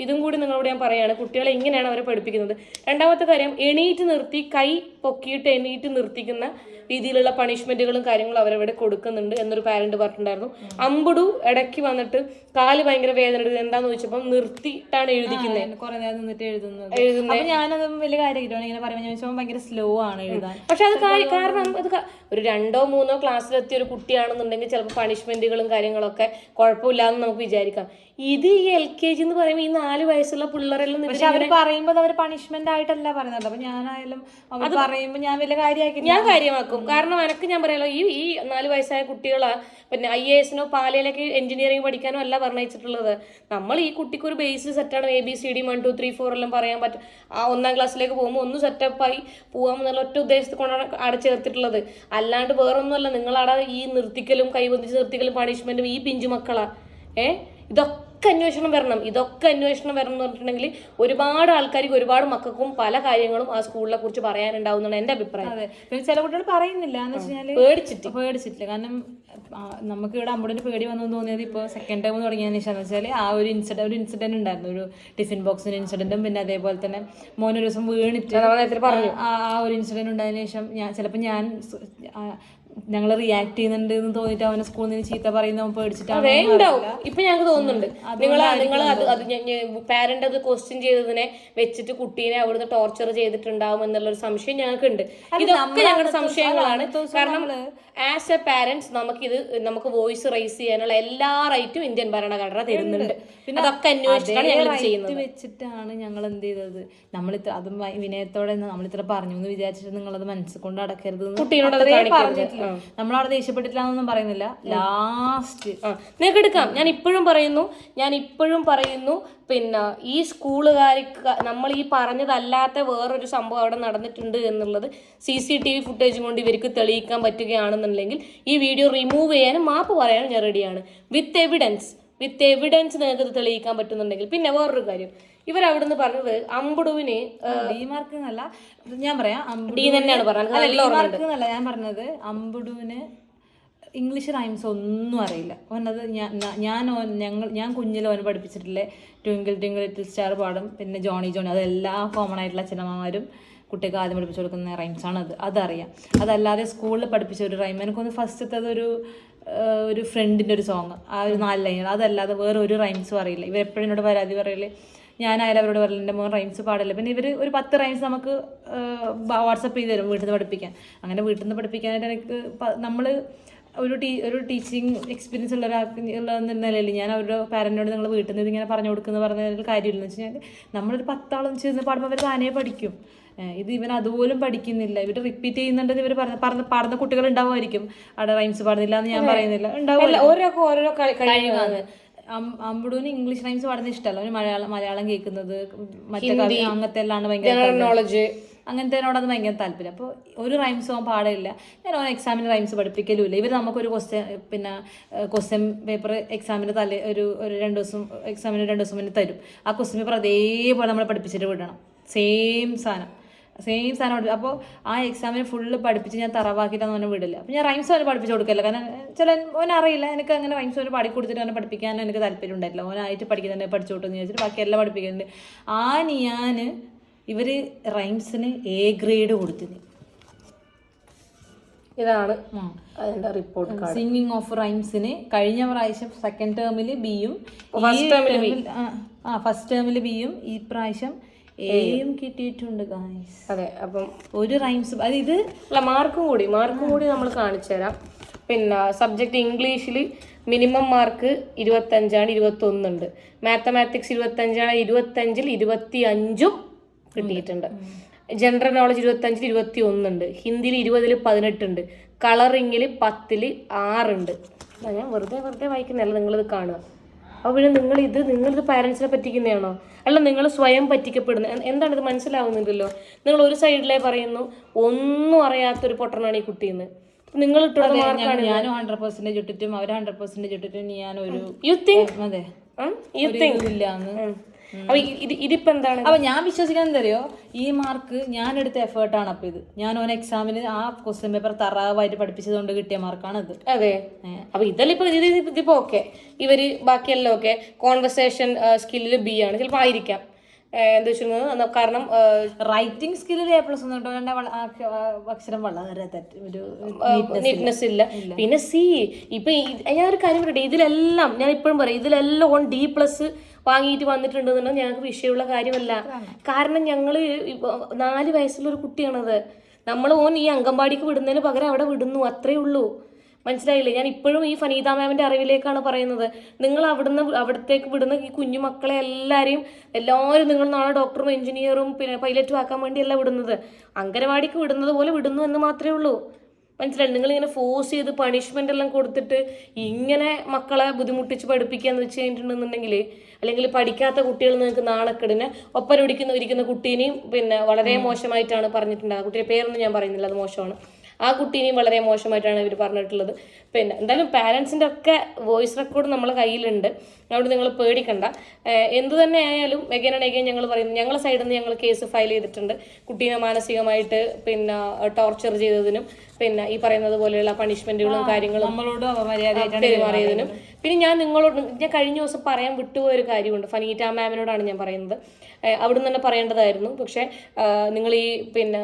ഇതും കൂടി നിങ്ങളോട് ഞാൻ പറയുകയാണ്, കുട്ടികളെ ഇങ്ങനെയാണ് അവരെ പഠിപ്പിക്കുന്നത്. രണ്ടാമത്തെ കാര്യം, എണീറ്റ് നിർത്തി കൈ പൊക്കിയിട്ട് എണീറ്റ് നിർത്തിക്കുന്ന രീതിയിലുള്ള പണിഷ്മെന്റുകളും കാര്യങ്ങളും അവരവിടെ കൊടുക്കുന്നുണ്ട് എന്നൊരു പാരന്റ് പറഞ്ഞിട്ടുണ്ടായിരുന്നു. അമ്പുടു ഇടയ്ക്ക് വന്നിട്ട് കാല് ഭയങ്കര വേദന എടുക്കുന്നത് എന്താന്ന് ചോദിച്ചപ്പോൾ നിർത്തിയിട്ടാണ് എഴുതിക്കുന്നത്, കുറെ നേരം നിന്നിട്ട് എഴുതുന്നത്. ഞാനത് വലിയ കാര്യമായിട്ടാണ് ഇങ്ങനെ പറയുമ്പോൾ ഭയങ്കര സ്ലോ ആണ് എഴുതാൻ. പക്ഷെ അത് കാരണം അത് ഒരു 2-3 ക്ലാസ്സിലെത്തിയ ഒരു കുട്ടിയാണെന്നുണ്ടെങ്കിൽ ചിലപ്പോൾ പണിഷ്മെന്റുകളും കാര്യങ്ങളൊക്കെ കുഴപ്പമില്ലാന്ന് നമുക്ക് വിചാരിക്കാം. ഇത് ഈ LKG എന്ന് പറയുമ്പോൾ ഈ 4 വയസ്സുള്ള പിള്ളേരെല്ലാം പറയുമ്പോൾ അവർ പണിഷ്മെന്റ് ആയിട്ടല്ല പറയുന്നത്. അപ്പൊ ഞാനായാലും അത് പറയുമ്പോൾ ഞാൻ വലിയ കാര്യമാക്കും. കാരണം എനക്ക് ഞാൻ പറയാലോ, ഈ 4 വയസ്സായ കുട്ടികളെ പിന്നെ IAS-നോ പാലയിലേക്ക് എഞ്ചിനീയറിംഗ് പഠിക്കാനോ അല്ല പറഞ്ഞിട്ടുള്ളത്. നമ്മൾ ഈ കുട്ടിക്ക് ഒരു ബേസ് സെറ്റാണ്, ABCD 1 2 3 4 എല്ലാം പറയാൻ പറ്റും. ആ 1ാം ക്ലാസ്സിലേക്ക് പോകുമ്പോൾ ഒന്ന് സെറ്റപ്പായി പോകാമെന്നുള്ള ഒറ്റ ഉദ്ദേശത്തിൽ കൊണ്ടാണ് അവിടെ ചേർത്തിട്ടുള്ളത്. അല്ലാണ്ട് വേറൊന്നുമല്ല. നിങ്ങളവിടെ ഈ നിർത്തിക്കലും കൈബന്ധിച്ച് നിർത്തിക്കലും പണിഷ്മെന്റും ഈ പിഞ്ചു മക്കളാ. ഇതൊക്കെ അന്വേഷണം വരണം എന്ന് പറഞ്ഞിട്ടുണ്ടെങ്കിൽ ഒരുപാട് ആൾക്കാർക്ക് ഒരുപാട് മക്കൾക്കും പല കാര്യങ്ങളും ആ സ്കൂളിനെ കുറിച്ച് പറയാനുണ്ടാവുന്നതാണ് എൻ്റെ അഭിപ്രായം. അതെ, പിന്നെ ചില കുട്ടികൾ പറയുന്നില്ല എന്ന് വെച്ച് കഴിഞ്ഞാൽ പേടിച്ചിട്ടില്ല. കാരണം നമുക്ക് ഇവിടെ അമ്പടിന് പേടി വന്നു തോന്നിയത് ഇപ്പോൾ സെക്കൻഡ് ടൈം തുടങ്ങിയതിന് ശേഷം വെച്ചാൽ ആ ഒരു ഇൻസിഡന്റ് ഉണ്ടായിരുന്നു, ഒരു ടിഫിൻ ബോക്സിന് ഇൻസിഡന്റും പിന്നെ അതേപോലെ തന്നെ മോനൊരു ദിവസം വീണിട്ട് പറഞ്ഞു. ആ ഒരു ഇൻസിഡന്റ് ഉണ്ടായതിനു ശേഷം ഞാൻ ഞങ്ങൾ റിയാക്ട് ചെയ്യുന്നുണ്ട് എന്ന് തോന്നിട്ട് അവനെ സ്കൂളിൽ നിന്ന് ചീത്ത പറയുന്ന പേടിച്ചിട്ടാണ്. ഉണ്ടാവും. ഇപ്പൊ ഞങ്ങൾക്ക് തോന്നുന്നുണ്ട് നിങ്ങൾ അത് പാരന്റ് അത് ക്വസ്റ്റ്യൻ ചെയ്തതിനെ വെച്ചിട്ട് കുട്ടീനെ അവിടുന്ന് ടോർച്ചർ ചെയ്തിട്ടുണ്ടാവും എന്നുള്ളൊരു സംശയം ഞങ്ങൾക്കുണ്ട്. ഇതൊക്കെ ഞങ്ങളുടെ സംശയങ്ങളാണ്. കാരണം ആസ് എ പാരന്റ്സ് നമുക്ക് വോയിസ് റൈസ് ചെയ്യാനുള്ള എല്ലാ റൈറ്റും ഇന്ത്യൻ ഭരണഘടന തരുന്നുണ്ട്. പിന്നെ അതൊക്കെ അന്വേഷിച്ചാണ് ഞങ്ങൾ ചെയ്യുന്നത്. വെച്ചിട്ടാണ് ഞങ്ങൾ എന്ത് ചെയ്തത്, നമ്മളിത്ര അതും വിനയത്തോടെ നമ്മളിത്ര പറഞ്ഞു എന്ന് വിചാരിച്ചിട്ട് നിങ്ങളത് മനസ്സിൽ കൊണ്ട് അടക്കരുത്. കുട്ടീനോട് പറഞ്ഞിട്ടില്ല, നമ്മളവിടെ ദേഷ്യപ്പെട്ടിട്ടില്ല എന്നൊന്നും പറയുന്നില്ല. ലാസ്റ്റ് നിങ്ങൾക്ക് എടുക്കാം. ഞാൻ ഇപ്പോഴും പറയുന്നു പിന്നെ ഈ സ്കൂളുകാർക്ക് നമ്മൾ ഈ പറഞ്ഞതല്ലാത്ത വേറൊരു സംഭവം അവിടെ നടന്നിട്ടുണ്ട് എന്നുള്ളത് CCTV ഫുട്ടേജ് കൊണ്ട് ഇവർക്ക് തെളിയിക്കാൻ പറ്റുകയാണെന്നുണ്ടെങ്കിൽ ഈ വീഡിയോ റിമൂവ് ചെയ്യാനും മാപ്പ് പറയാനും ഞാൻ റെഡിയാണ്. വിത്ത് എവിഡൻസ് നിങ്ങൾക്ക് ഇത് തെളിയിക്കാൻ പറ്റുന്നുണ്ടെങ്കിൽ. പിന്നെ വേറൊരു കാര്യം, ഇവരവിടുന്ന് പറഞ്ഞത് അമ്പുടുവിന് D-മാർക്ക് എന്നല്ല ഞാൻ പറയാം, D തന്നെയാണ് പറഞ്ഞത്. ഞാൻ പറഞ്ഞത് അമ്പുടുവിന് ഇംഗ്ലീഷ് റൈംസ് ഒന്നും അറിയില്ല. ഓനത് ഞാൻ കുഞ്ഞിലും ഓന് പഠിപ്പിച്ചിട്ടില്ലേ ട്വിങ്കിൾ ട്വിങ്കിൾ ലിറ്റിൽ സ്റ്റാർ പാടും, പിന്നെ ജോണി അതെല്ലാ കോമൺ ആയിട്ടുള്ള അച്ഛനമ്മമാരും കുട്ടിക്ക് ആദ്യം പഠിപ്പിച്ചു കൊടുക്കുന്ന റൈംസാണ് അതറിയാം. അതല്ലാതെ സ്കൂളിൽ പഠിപ്പിച്ച ഒരു റൈം എനിക്കൊന്ന് ഫസ്റ്റത്തത് ഒരു ഫ്രണ്ടിൻ്റെ ഒരു സോങ്, ആ ഒരു 4 ലൈൻ, അതല്ലാതെ വേറെ ഒരു റൈംസും അറിയില്ല. ഇവരെപ്പോഴും എന്നോട് പരാതി പറയല്, ഞാനായാലും അവരോട് പറയില്ല എൻ്റെ മോൻ റൈംസ് പാടില്ല. പിന്നെ ഇവർ ഒരു 10 റൈംസ് നമുക്ക് വാട്സപ്പ് ചെയ്ത് തരും വീട്ടിൽ നിന്ന് പഠിപ്പിക്കാൻ. അങ്ങനെ വീട്ടിൽ നിന്ന് പഠിപ്പിക്കാനായിട്ട് എനിക്ക് നമ്മൾ ഒരു ടീച്ചിങ് എക്സ്പീരിയൻസ് ഉള്ള ഒരാൾക്ക് നിലയിൽ ഞാൻ അവരുടെ പാരൻറ്റിനോട് നിങ്ങൾ വീട്ടിൽ നിന്ന് ഇതിങ്ങനെ പറഞ്ഞു കൊടുക്കുന്നത് പറഞ്ഞതിൽ കാര്യമില്ലെന്ന് വെച്ച് കഴിഞ്ഞാൽ നമ്മളൊരു 10 ആളും ചേർന്ന് പാടുമ്പോൾ അവർ താനേ പഠിക്കും. ഇത് ഇവൻ അതുപോലും പഠിക്കുന്നില്ല. ഇവർ റിപ്പീറ്റ് ചെയ്യുന്നുണ്ടെന്ന് ഇവർ പാടുന്ന കുട്ടികൾ ഉണ്ടാവുമായിരിക്കും. അവിടെ റൈംസ് പാടുന്നില്ല എന്ന് ഞാൻ പറയുന്നില്ല, ഉണ്ടാവും. അമ്പുടുവിന് ഇംഗ്ലീഷ് റൈംസ് പാടുന്നത് ഇഷ്ടമല്ല. അവന് മലയാളം കേൾക്കുന്നത് മറ്റേ അങ്ങനത്തെ എല്ലാം ഭയങ്കര നോളജ്, അങ്ങനത്തേനോട് അത് ഭയങ്കര താല്പര്യം. അപ്പോൾ ഒരു റൈംസ് അവൻ പാടില്ല. ഞാൻ അവൻ എക്സാമിന് റൈംസ് പഠിപ്പിക്കലുമില്ല. ഇവർ നമുക്കൊരു ക്വസ്റ്റ്യൻ പേപ്പർ എക്സാമിന് ഒരു 2 ദിവസം എക്സാമിന് 2 ദിവസം മുന്നേ തരും. ആ ക്വസ്റ്റ്യൻ പേപ്പർ അതേപോലെ നമ്മൾ പഠിപ്പിച്ചിട്ട് വിടണം. സെയിം സാധനം. അപ്പോൾ ആ എക്സാമിന് ഫുള്ള് പഠിപ്പിച്ച് ഞാൻ തറവാക്കിയിട്ടൊന്നും അവനെ വിടില്ല. അപ്പോൾ ഞാൻ റൈംസ് അവനെ പഠിപ്പിച്ച് കൊടുക്കില്ല. കാരണം ഓനറിയില്ല. എനിക്ക് അങ്ങനെ റൈംസ് അവനെ പാടി കൊടുത്തിട്ട് അവനെ പഠിപ്പിക്കാനും എനിക്ക് താല്പര്യം ഉണ്ടായിട്ടില്ല. ഓനായിട്ട് പഠിക്കുന്നുണ്ട്, പഠിച്ചോട്ടെന്ന് ചോദിച്ചിട്ട് ബാക്കിയെല്ലാം പഠിപ്പിക്കുന്നുണ്ട്. ഞാൻ ഇവർ റൈംസിന് A ഗ്രേഡ് കൊടുത്തിരുന്നു. ഇതാണ് അതിന്റെ റിപ്പോർട്ട് കാർഡ്. സിംഗിങ് ഓഫ് റൈംസിന് കഴിഞ്ഞ പ്രാവശ്യം സെക്കൻഡ് ടേമിൽ Bയും ഫസ്റ്റ് ടേമിൽ Bയും ഈ പ്രാവശ്യം Aയും കിട്ടിയിട്ടുണ്ട് ഗായ്സ്. അതെ. അപ്പം ഒരു റൈംസ് ഇത് മാർക്കും കൂടി നമ്മൾ കാണിച്ചു തരാം. പിന്നെ സബ്ജക്റ്റ് ഇംഗ്ലീഷിൽ മിനിമം മാർക്ക് 25 21 ഉണ്ട്. മാത്തമാറ്റിക്സ് 25 25 25 കിട്ടിയിട്ടുണ്ട്. ജനറൽ നോളജ് 25 21 ഉണ്ട്. ഹിന്ദിയിൽ 20 18 ഉണ്ട്. കളറിങ്ങിൽ 10 6 ഉണ്ട്. ഞാൻ വെറുതെ വായിക്കുന്നതല്ല, നിങ്ങളിത് കാണുക. അപ്പോൾ പിന്നെ നിങ്ങളിത് പാരൻസിനെ പറ്റിക്കുന്നതാണോ? അല്ല, നിങ്ങൾ സ്വയം പറ്റിക്കപ്പെടുന്നത് എന്താണിത് മനസ്സിലാവുന്നില്ലല്ലോ. നിങ്ങൾ ഒരു സൈഡിലേ പറയുന്നു ഒന്നും അറിയാത്തൊരു പൊട്ടനാണ് ഈ കുട്ടിയെന്ന്. നിങ്ങൾ ഇട്ടുള്ള മാർക്കാണ്. ഞാനും 100% ഇട്ടിട്ടും അവർ 100% ഇട്ടിട്ടും ഞാനൊരു ഇല്ലാന്ന്. അപ്പൊ ഇതിപ്പോ എന്താണ്? അപ്പൊ ഞാൻ വിശ്വസിക്കാൻ തരുമോ, ഈ മാർക്ക് ഞാൻ എടുത്ത എഫേർട്ടാണ്. അപ്പൊ ഇത് ഞാൻ ഓൻ എക്സാമിന് ആ ക്വസ്റ്റ്യൻ പേപ്പർ തറാവായിട്ട് പഠിപ്പിച്ചതുകൊണ്ട് കിട്ടിയ മാർക്കാണ് ഇത്. അതെ. അപ്പൊ ഇതിപ്പോ ഓക്കെ, ഇവര് ബാക്കിയെല്ലാം ഓക്കെ. കോൺവെർസേഷൻ സ്കില്ലിൽ B ആണ്, ചിലപ്പോ ആയിരിക്കാം. എന്താ വെച്ചാൽ കാരണം റൈറ്റിംഗ് സ്കില്ലിൽ A+ അക്ഷരം വളരെ നീറ്റ്നെസ് ഇല്ല. പിന്നെ C, ഇപ്പൊ ഞാനൊരു കാര്യം പറയട്ടെ, ഇതിലെല്ലാം ഞാൻ ഇപ്പോഴും പറയാം, ഇതിലെല്ലാം ഓൺ D+ വാങ്ങിയിട്ട് വന്നിട്ടുണ്ടെന്നുണ്ടെങ്കിൽ ഞങ്ങൾക്ക് വിഷയമുള്ള കാര്യമല്ല. കാരണം ഞങ്ങള് 4 വയസ്സുള്ള ഒരു കുട്ടിയാണത്. നമ്മൾ ഈ അംഗൻവാടിക്ക് വിടുന്നതിന് പകരം അവിടെ വിടുന്നു, അത്രേ ഉള്ളൂ. മനസ്സിലായില്ലേ? ഞാൻ ഇപ്പോഴും ഈ ഫനീത മാമിന്റെ അറിവിലേക്കാണ് പറയുന്നത്. നിങ്ങൾ അവിടത്തേക്ക് വിടുന്ന ഈ കുഞ്ഞു മക്കളെ എല്ലാവരും നിങ്ങൾ നാളെ ഡോക്ടറും എഞ്ചിനീയറും പിന്നെ പൈലറ്റും ആക്കാൻ വേണ്ടിയല്ല വിടുന്നത്. അംഗനവാടിക്ക് വിടുന്നത് പോലെ വിടുന്നു എന്ന് മാത്രമേ ഉള്ളൂ. മനസ്സിലായി? നിങ്ങളിങ്ങനെ ഫോഴ്സ് ചെയ്ത് പണിഷ്മെന്റ് എല്ലാം കൊടുത്തിട്ട് ഇങ്ങനെ മക്കളെ ബുദ്ധിമുട്ടിച്ച് പഠിപ്പിക്കാന്ന് വെച്ച് കഴിഞ്ഞിട്ടുണ്ടെന്നുണ്ടെങ്കിൽ, അല്ലെങ്കിൽ പഠിക്കാത്ത കുട്ടികൾ നിങ്ങൾക്ക് നാണക്കെടിന് ഒപ്പം ഇരിക്കുന്ന കുട്ടീനെയും പിന്നെ വളരെ മോശമായിട്ടാണ് പറഞ്ഞിട്ടുണ്ട്. ആ കുട്ടിയുടെ പേരൊന്നും ഞാൻ പറയുന്നില്ല, അത് മോശമാണ്. ആ കുട്ടീനെയും വളരെ മോശമായിട്ടാണ് ഇവർ പറഞ്ഞിട്ടുള്ളത്. പിന്നെ എന്തായാലും പാരൻസിൻ്റെ ഒക്കെ വോയിസ് റെക്കോർഡ് നമ്മളെ കയ്യിലുണ്ട്. അതുകൊണ്ട് നിങ്ങൾ പേടിക്കണ്ട. എന്തു തന്നെ ആയാലും എഗൈൻ ആൻഡ് എഗൈൻ ഞങ്ങൾ പറയുന്നു, ഞങ്ങളുടെ സൈഡിൽ നിന്ന് ഞങ്ങൾ കേസ് ഫയൽ ചെയ്തിട്ടുണ്ട്. കുട്ടീനെ മാനസികമായിട്ട് പിന്നെ ടോർച്ചർ ചെയ്തതിനും പിന്നെ ഈ പറയുന്നത് പോലെയുള്ള പണിഷ്മെന്റുകളും കാര്യങ്ങളും പെരുമാറിയതിനും. പിന്നെ ഞാൻ കഴിഞ്ഞ ദിവസം പറയാൻ വിട്ടുപോയൊരു കാര്യമുണ്ട്. ഫനീറ്റ മാമിനോടാണ് ഞാൻ പറയുന്നത്. അവിടെ നിന്ന് തന്നെ പറയേണ്ടതായിരുന്നു. പക്ഷെ നിങ്ങൾ ഈ പിന്നെ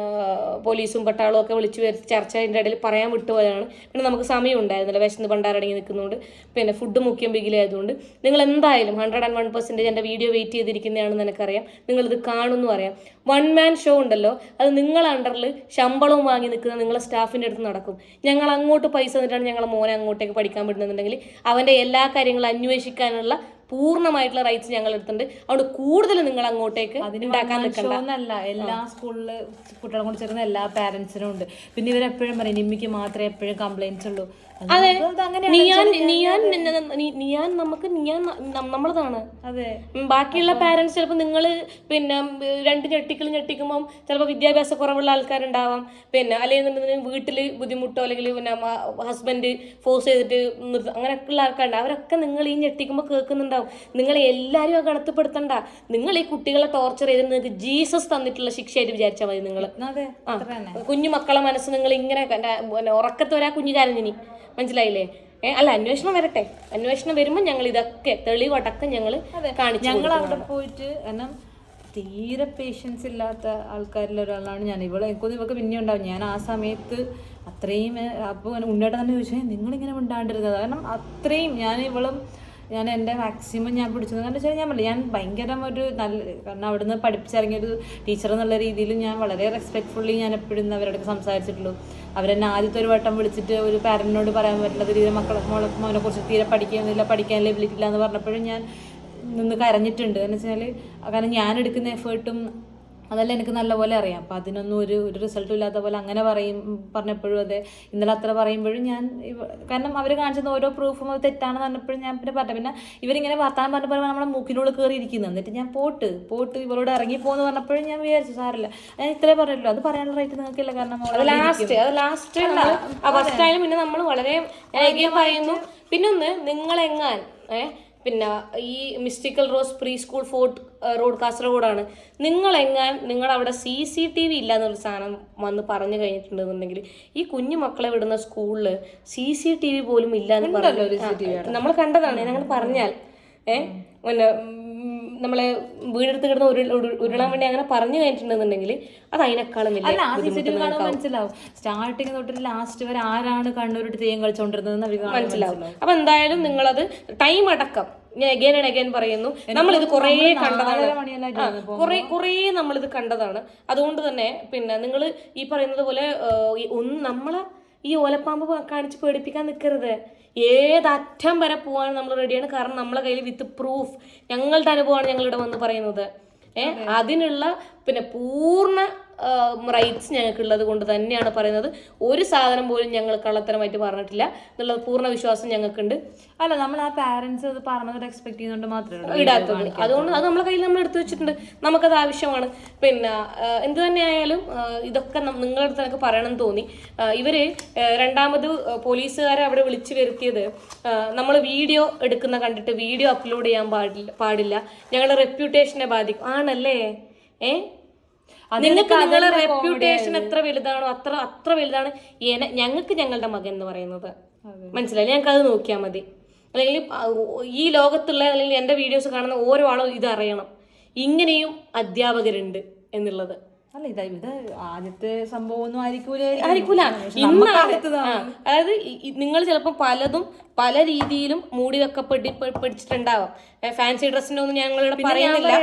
പോലീസും പട്ടാളവും ഒക്കെ വിളിച്ചു വരുത്തി ചർച്ചയുടെ ഇടയിൽ പറയാൻ വിട്ടുപോയതാണ്. പിന്നെ നമുക്ക് സമയം ഉണ്ടായിരുന്നില്ല, വിശന്ന് പണ്ടാരടങ്ങി നിൽക്കുന്നതുകൊണ്ട്, പിന്നെ ഫുഡ് മുഖ്യം ബിഗിലായതുകൊണ്ട്. നിങ്ങൾ എന്തായാലും 101% എൻ്റെ വീഡിയോ വെയിറ്റ് ചെയ്തിരിക്കുന്നതാണെന്ന് എനിക്കറിയാം. നിങ്ങളിത് കാണുമെന്നും അറിയാം. വൺ മാൻ ഷോ ഉണ്ടല്ലോ, അത് നിങ്ങളെ അണ്ടറിൽ ശമ്പളവും വാങ്ങി നിൽക്കുന്ന നിങ്ങളെ സ്റ്റാഫിൻ്റെ അടുത്ത് നടക്കും. ഞങ്ങൾ അങ്ങോട്ട് പൈസ തന്നിട്ടാണ് ഞങ്ങളെ മോനെ അങ്ങോട്ടേക്ക് പഠിക്കാൻ വിടുന്നുണ്ടെങ്കിൽ അവൻ്റെ എല്ലാ കാര്യങ്ങളും അന്വേഷിക്കാനുള്ള പൂർണ്ണമായിട്ടുള്ള റൈറ്റ്സ് ഞങ്ങൾ എടുത്തിട്ടുണ്ട്. അതുകൊണ്ട് കൂടുതൽ നിങ്ങൾ അങ്ങോട്ടേക്ക് ഉണ്ടാക്കാൻ നിൽക്കണ്ട. എല്ലാ സ്കൂളില് കുട്ടികളെ കൊണ്ട് ചേർന്ന എല്ലാ പാരന്റ്സിനും ഉണ്ട്. പിന്നെ ഇവരെപ്പോഴും പറയും നിമ്മിക്ക് മാത്രമേ എപ്പോഴും കംപ്ലൈന്റ്സ് ഉള്ളൂ. അതെ, നമ്മളതാണ്. അതെ, ബാക്കിയുള്ള പാരന്റ്സ് ചിലപ്പോൾ നിങ്ങൾ പിന്നെ രണ്ട് ഞെട്ടിക്കുമ്പോൾ ചിലപ്പോൾ വിദ്യാഭ്യാസ കുറവുള്ള ആൾക്കാരുണ്ടാവാം, പിന്നെ അല്ലെങ്കിൽ വീട്ടിൽ ബുദ്ധിമുട്ടോ അല്ലെങ്കിൽ പിന്നെ ഹസ്ബൻഡ് ഫോഴ്സ് ചെയ്തിട്ട് അങ്ങനെയൊക്കെ ഉള്ള ആൾക്കാരുണ്ട്. അവരൊക്കെ നിങ്ങൾ ഈ ഞെട്ടിക്കുമ്പോൾ കേൾക്കുന്നുണ്ടാവും. നിങ്ങൾ എല്ലാവരും ഗണത്തിൽപ്പെടുത്തണ്ട. നിങ്ങൾ ഈ കുട്ടികളെ ടോർച്ചർ ചെയ്ത് നിങ്ങൾക്ക് ജീസസ് തന്നിട്ടുള്ള ശിക്ഷയായിട്ട് വിചാരിച്ചാൽ മതി. നിങ്ങൾ കുഞ്ഞു മക്കളെ മനസ്സ് നിങ്ങൾ ഇങ്ങനെ ഉറക്കത്തോരാ കുഞ്ഞു കരഞ്ഞിനി, മനസ്സിലായില്ലേ? അല്ല, അന്വേഷണം വരട്ടെ. അന്വേഷണം വരുമ്പോൾ ഞങ്ങൾ ഇതൊക്കെ തെളിവടക്കം ഞങ്ങൾ കാണിച്ചു. ഞങ്ങൾ അവിടെ പോയിട്ട് കാരണം തീരെ പേഷ്യൻസ് ഇല്ലാത്ത ആൾക്കാരിൽ ഒരാളാണ് ഞാൻ. എനിക്കൊന്നും ഇവർക്ക് പിന്നെ ഉണ്ടാവും. ഞാൻ ആ സമയത്ത് അത്രയും അപ്പോൾ ഉണ്ണേട്ടൻ തന്നെ ചോദിച്ചാൽ നിങ്ങളിങ്ങനെ ഉണ്ടാണ്ടിരുന്നത്. കാരണം അത്രയും ഞാൻ എൻ്റെ മാക്സിമം ഞാൻ പിടിച്ചത്. കാരണം വെച്ചാൽ ഞാൻ ഭയങ്കര ഒരു നല്ല, കാരണം അവിടുന്ന് പഠിപ്പിച്ചിറങ്ങിയൊരു ടീച്ചർ എന്നുള്ള രീതിയിൽ ഞാൻ വളരെ റെസ്പെക്ട്ഫുള്ളി ഞാൻ എപ്പോഴും അവരോടൊക്കെ സംസാരിച്ചിട്ടുള്ളൂ. അവരെന്നെ ആദ്യത്തെ ഒരു വട്ടം വിളിച്ചിട്ട് ഒരു പാരന്റിനോട് പറയാൻ പറ്റുന്നത് രീതിയിൽ മോനെ കുറിച്ച് തീരെ പഠിക്കാൻ എബിലിറ്റി ഇല്ല എന്ന് പറഞ്ഞപ്പോഴും ഞാൻ നിന്ന് കരഞ്ഞിട്ടുണ്ട്. എന്ന് വെച്ചാൽ കാരണം ഞാൻ എടുക്കുന്ന എഫേർട്ടും അതെല്ലാം എനിക്ക് നല്ലപോലെ അറിയാം. അപ്പം അതിനൊന്നും ഒരു റിസൾട്ടും ഇല്ലാത്ത പോലെ അങ്ങനെ പറഞ്ഞപ്പോഴും അതെ, ഇന്നലെ അത്ര പറയുമ്പോഴും ഞാൻ കാരണം അവർ കാണിച്ചത് ഓരോ പ്രൂഫും അത് തെറ്റാണെന്ന് പറഞ്ഞപ്പോഴും ഞാൻ പിന്നെ ഇവരിങ്ങനെ വർത്താനം പറഞ്ഞപ്പോൾ നമ്മളെ മൂക്കിനോട് കയറിയിരിക്കുന്നു. എന്നിട്ട് ഞാൻ പോട്ട് ഇവരോട് ഇറങ്ങിപ്പോന്ന് പറഞ്ഞപ്പോഴും ഞാൻ വിചാരിച്ചു സാറില്ല, ഞാൻ ഇത്രേ പറഞ്ഞല്ലോ, അത് പറയാനുള്ള റൈറ്റ് നിങ്ങൾക്കില്ല. കാരണം പിന്നെ നമ്മൾ വളരെ പറയുന്നു. പിന്നൊന്ന് നിങ്ങളെങ്ങാൻ പിന്നെ ഈ mystical rose pre school fort road കാസർഗോഡാണ്. നിങ്ങളവിടെ CCTV ഇല്ല എന്നൊരു സാധനം വന്ന് പറഞ്ഞു കഴിഞ്ഞിട്ടുണ്ടെന്നുണ്ടെങ്കിൽ ഈ കുഞ്ഞു മക്കളെ വിടുന്ന സ്കൂളിൽ CCTV പോലും ഇല്ല എന്ന് പറഞ്ഞു നമ്മൾ കണ്ടതാണ്. ഞങ്ങൾ പറഞ്ഞാൽ പിന്നെ നമ്മളെ വീടെടുത്ത് കിടന്ന് ഉരുളാൻ വേണ്ടി അങ്ങനെ പറഞ്ഞു കഴിഞ്ഞിട്ടുണ്ടെന്നുണ്ടെങ്കിൽ അത് അതിനേക്കാളും മനസ്സിലാവും. സ്റ്റാർട്ടിങ് തൊട്ട് ലാസ്റ്റ് വരെ ആരാണ് കണ്ണൂരിട്ട് തെയ്യം കളിച്ചോണ്ടിരുന്നത് മനസ്സിലാവും. അപ്പൊ എന്തായാലും നിങ്ങളത് ടൈം അടക്കം ഞാൻ അഗൈൻ ആൻഡ് അഗൈൻ പറയുന്നു, നമ്മളിത് കുറേ കണ്ടതാണ്, നമ്മളിത് കണ്ടതാണ്. അതുകൊണ്ട് തന്നെ പിന്നെ നിങ്ങൾ ഈ പറയുന്നത് പോലെ നമ്മളെ ഈ ഓലപ്പാമ്പ് കാണിച്ച് പേടിപ്പിക്കാൻ നിൽക്കരുത്. ഏതറ്റം വരെ പോകാൻ നമ്മൾ റെഡിയാണ്. കാരണം നമ്മളെ കയ്യിൽ വിത്ത് പ്രൂഫ് ഞങ്ങളുടെ അനുഭവമാണ് ഞങ്ങളിവിടെ വന്ന് പറയുന്നത്. അതിനുള്ള പിന്നെ പൂർണ്ണ റൈറ്റ്സ് ഞങ്ങൾക്കുള്ളത് കൊണ്ട് തന്നെയാണ് പറയുന്നത്. ഒരു സാധനം പോലും ഞങ്ങൾ കള്ളത്തരമായിട്ട് പറഞ്ഞിട്ടില്ല എന്നുള്ള പൂർണ്ണ വിശ്വാസം ഞങ്ങൾക്കുണ്ട്. അല്ല, നമ്മൾ ആ പാരന്റ്സ് അത് പറഞ്ഞത് എക്സ്പെക്ട് ചെയ്യുന്നതുകൊണ്ട് മാത്രമേ ഇടാത്തത്. അതുകൊണ്ട് അത് നമ്മളെ കയ്യിൽ നമ്മൾ എടുത്തു വെച്ചിട്ടുണ്ട്, നമുക്കത് ആവശ്യമാണ്. പിന്നെ എന്ത് തന്നെ ആയാലും ഇതൊക്കെ നിങ്ങളുടെ അടുത്ത് എനിക്ക് പറയണമെന്ന് തോന്നി. ഇവര് രണ്ടാമത് പോലീസുകാരെ അവിടെ വിളിച്ചു വരുത്തിയത് നമ്മൾ വീഡിയോ എടുക്കുന്ന കണ്ടിട്ട് വീഡിയോ അപ്ലോഡ് ചെയ്യാൻ പാടില്ല, ഞങ്ങളുടെ റെപ്യൂട്ടേഷനെ ബാധിക്കും ആണല്ലേ. നിങ്ങൾക്ക് നിങ്ങളുടെ റെപ്യൂട്ടേഷൻ എത്ര വലുതാണോ അത്ര വലുതാണ് ഞങ്ങൾക്ക് ഞങ്ങളുടെ മകൻ എന്ന് പറയുന്നത്. മനസ്സിലായി? ഞങ്ങൾക്ക് അത് നോക്കിയാൽ മതി. അല്ലെങ്കിൽ ഈ ലോകത്തുള്ള അല്ലെങ്കിൽ എൻ്റെ വീഡിയോസ് കാണുന്ന ഓരോ ആളും ഇത് അറിയണം, ഇങ്ങനെയും അധ്യാപകരുണ്ട് എന്നുള്ളത്. അല്ല, ഇത് ആദ്യത്തെ സംഭവം ഒന്നും ആയിരിക്കൂല. അതായത് നിങ്ങൾ ചിലപ്പോൾ പലതും പല രീതിയിലും മൂടി പഠിച്ചിട്ടുണ്ടാവാം. ഫാൻസി ഡ്രസ്സിന്റെ ഒന്നും ഞങ്ങളിവിടെ പറയുന്നില്ല.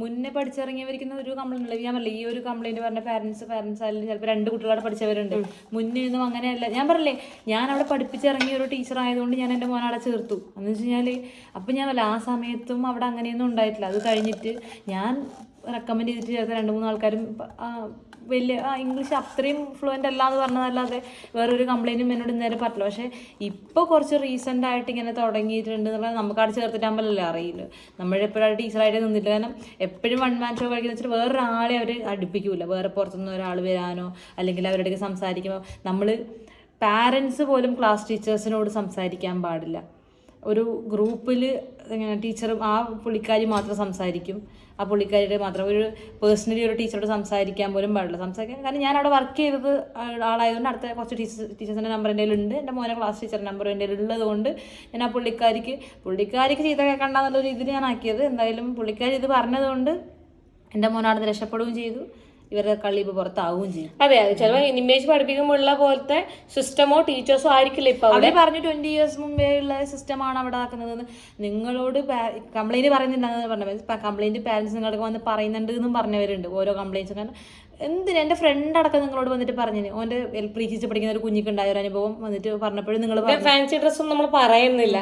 മുന്നേ പഠിച്ചിറങ്ങിയവർക്കുന്ന ഒരു കംപ്ലൈന്റ് ഞാൻ പറഞ്ഞില്ല, ഈ ഒരു കംപ്ലൈന്റ് പറഞ്ഞ പാരന്റ്സ് ആയാലും ചിലപ്പോൾ 2 കുട്ടികളോടെ പഠിച്ചവരുണ്ട്. മുന്നേ ഒന്നും അങ്ങനെയല്ല. ഞാൻ പറഞ്ഞില്ലേ, ഞാൻ അവിടെ പഠിപ്പിച്ചിറങ്ങിയ ഒരു ടീച്ചർ ആയതുകൊണ്ട് ഞാൻ എൻ്റെ മോനെ അവിടെ ചേർത്തു. എന്ന് വെച്ച് കഴിഞ്ഞാൽ അപ്പം ഞാൻ ആ സമയത്തും അവിടെ അങ്ങനെയൊന്നും ഉണ്ടായിട്ടില്ല. അത് കഴിഞ്ഞിട്ട് ഞാൻ റെക്കമെൻഡ് ചെയ്തിട്ട് ചേർത്ത 2-3 ആൾക്കാരും വലിയ ഇംഗ്ലീഷ് അത്രയും ഫ്ലുവൻ്റ് അല്ല എന്ന് പറഞ്ഞതല്ലാതെ വേറൊരു കംപ്ലൈൻറ്റും എന്നോട് നേരെ പറഞ്ഞില്ല. പക്ഷേ ഇപ്പോൾ കുറച്ച് റീസെൻ്റ് ആയിട്ട് ഇങ്ങനെ തുടങ്ങിയിട്ടുണ്ട് എന്നുള്ളത് നമുക്ക് അവിടെ ചേർത്തിട്ടാകുമ്പോഴല്ലേ അറിയില്ല. നമ്മളെപ്പോഴും ടീച്ചറായിട്ട് നിന്നില്ല. കാരണം എപ്പോഴും വൺ മാൻ ഷോ കളിക്കുന്ന വെച്ചിട്ട് വേറൊരാളെ അവർ അടുപ്പിക്കൂല. വേറെ പുറത്തുനിന്ന് ഒരാൾ വരാനോ അല്ലെങ്കിൽ അവരുടെ സംസാരിക്കുമ്പോൾ നമ്മൾ പാരൻസ് പോലും ക്ലാസ് ടീച്ചേഴ്സിനോട് സംസാരിക്കാൻ പാടില്ല. ഒരു ഗ്രൂപ്പിൽ ടീച്ചർ ആ പുള്ളിക്കാരി മാത്രം സംസാരിക്കും, ആ പുള്ളിക്കാരിയുടെ മാത്രം ഒരു പേഴ്സണലി ഒരു ടീച്ചറോട് സംസാരിക്കാൻ പോലും പാടില്ല. സംസാരിക്കാൻ കാരണം ഞാൻ അവിടെ വർക്ക് ചെയ്തത് ആളായതുകൊണ്ട് അടുത്ത കുറച്ച് ടീച്ചേഴ്സിൻ്റെ നമ്പർ എൻ്റെ കയ്യിലുണ്ട്, എൻ്റെ മോനെ ക്ലാസ് ടീച്ചറിൻ്റെ നമ്പർ എൻ്റെ കയ്യിലുള്ളത് കൊണ്ട് ഞാൻ ആ പുള്ളിക്കാരിക്ക് ചീത്ത കേൾക്കണ്ടെന്നുള്ള രീതിയിൽ ഞാൻ ആക്കിയത്. എന്തായാലും പുള്ളിക്കാരി ഇത് പറഞ്ഞതുകൊണ്ട് എൻ്റെ മോനവിടെ രക്ഷപ്പെടുകയും ചെയ്തു, ഇവരുടെ കളി ഇപ്പോൾ പുറത്താവുകയും ചെയ്യും. അതെ അതെ, ചിലപ്പോൾ ഇമേജ് പഠിപ്പിക്കുമ്പോഴുള്ള പോലത്തെ സിസ്റ്റമോ ടീച്ചേഴ്സോ ആയിരിക്കില്ല ഇപ്പൊ അവര് പറഞ്ഞു 20 years മുമ്പേ ഉള്ള സിസ്റ്റമാണ് അവിടെ ആക്കുന്നതെന്ന്. നിങ്ങളോട് കംപ്ലൈന്റ് പറയുന്നുണ്ടെന്ന് പറഞ്ഞത്, കംപ്ലൈന്റ് പാരന്റ്സ് നിങ്ങൾക്ക് വന്ന് പറയുന്നുണ്ട് എന്നും പറഞ്ഞവരുണ്ട് ഓരോ കംപ്ലൈൻറ്റ്സും. കാരണം എന്തിനാ എൻ്റെ ഫ്രണ്ട് അടക്കം നിങ്ങളോട് വന്നിട്ട് പറഞ്ഞു, ഓൻ്റെ LPG പഠിക്കുന്ന ഒരു കുഞ്ഞിക്കുണ്ടായ ഒരു അനുഭവം വന്നിട്ട് പറഞ്ഞപ്പോഴും നിങ്ങൾ ഫാൻസി ഡ്രസ്സും നമ്മൾ പറയുന്നില്ല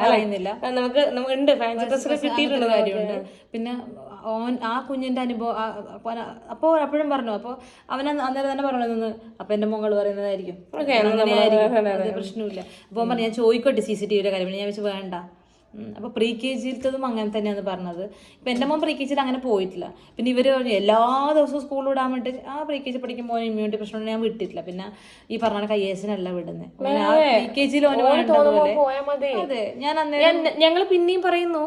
നമുക്ക് ഉണ്ട് ഫാൻസി ഡ്രസ്സൊക്കെ കിട്ടിയിട്ടുണ്ട് കാര്യമുണ്ട്. പിന്നെ ആ കുഞ്ഞിന്റെ അനുഭവം അപ്പോൾ അപ്പോഴും പറഞ്ഞു, അപ്പോൾ അവൻ അന്നേരം തന്നെ പറഞ്ഞു, അപ്പൊ എന്റെ മകൾ പറയുന്നതായിരിക്കും, പ്രശ്നമില്ല. അപ്പോൾ പറഞ്ഞു ഞാൻ ചോദിക്കോട്ടെ CCTVയുടെ കാര്യം, ഞാൻ വെച്ച് വേണ്ട. അപ്പോൾ പ്രീ KGയിലത്തതും അങ്ങനെ തന്നെയാണ് പറഞ്ഞത്. ഇപ്പം എൻ്റെ മോൻ പ്രീ KGയിൽ അങ്ങനെ പോയിട്ടില്ല. പിന്നെ ഇവർ പറഞ്ഞു എല്ലാ ദിവസവും സ്കൂളിൽ വിടാൻ വേണ്ടി ആ പ്രീ KG പഠിക്കുമ്പോൾ ഇമ്മ്യൂണിറ്റി പ്രശ്നം ഞാൻ വിട്ടിട്ടില്ല. പിന്നെ ഈ പറഞ്ഞ IAS-നല്ല വിടുന്നത്, പ്രീ KGയിൽ അതെ. ഞങ്ങൾ പിന്നെയും പറയുന്നു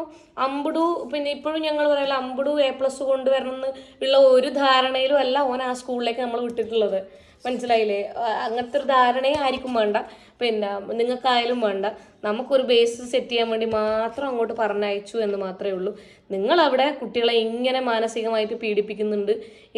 അമ്പുടു, പിന്നെ ഇപ്പോഴും ഞങ്ങൾ പറയല അമ്പുടു A+ കൊണ്ടുവരണം എന്നുള്ള ഒരു ധാരണയിലും അല്ല ഓൻ ആ സ്കൂളിലേക്ക് നമ്മൾ വിട്ടിട്ടുള്ളത്. മനസ്സിലായില്ലേ? അങ്ങനത്തെ ഒരു ധാരണയും ആയിരിക്കും വേണ്ട, പിന്നെ നിങ്ങൾക്കായാലും വേണ്ട. നമുക്കൊരു ബേസ് സെറ്റ് ചെയ്യാൻ വേണ്ടി മാത്രം അങ്ങോട്ട് പറഞ്ഞയച്ചു എന്ന് മാത്രമേ ഉള്ളൂ. നിങ്ങളവിടെ കുട്ടികളെ ഇങ്ങനെ മാനസികമായിട്ട് പീഡിപ്പിക്കുന്നുണ്ട്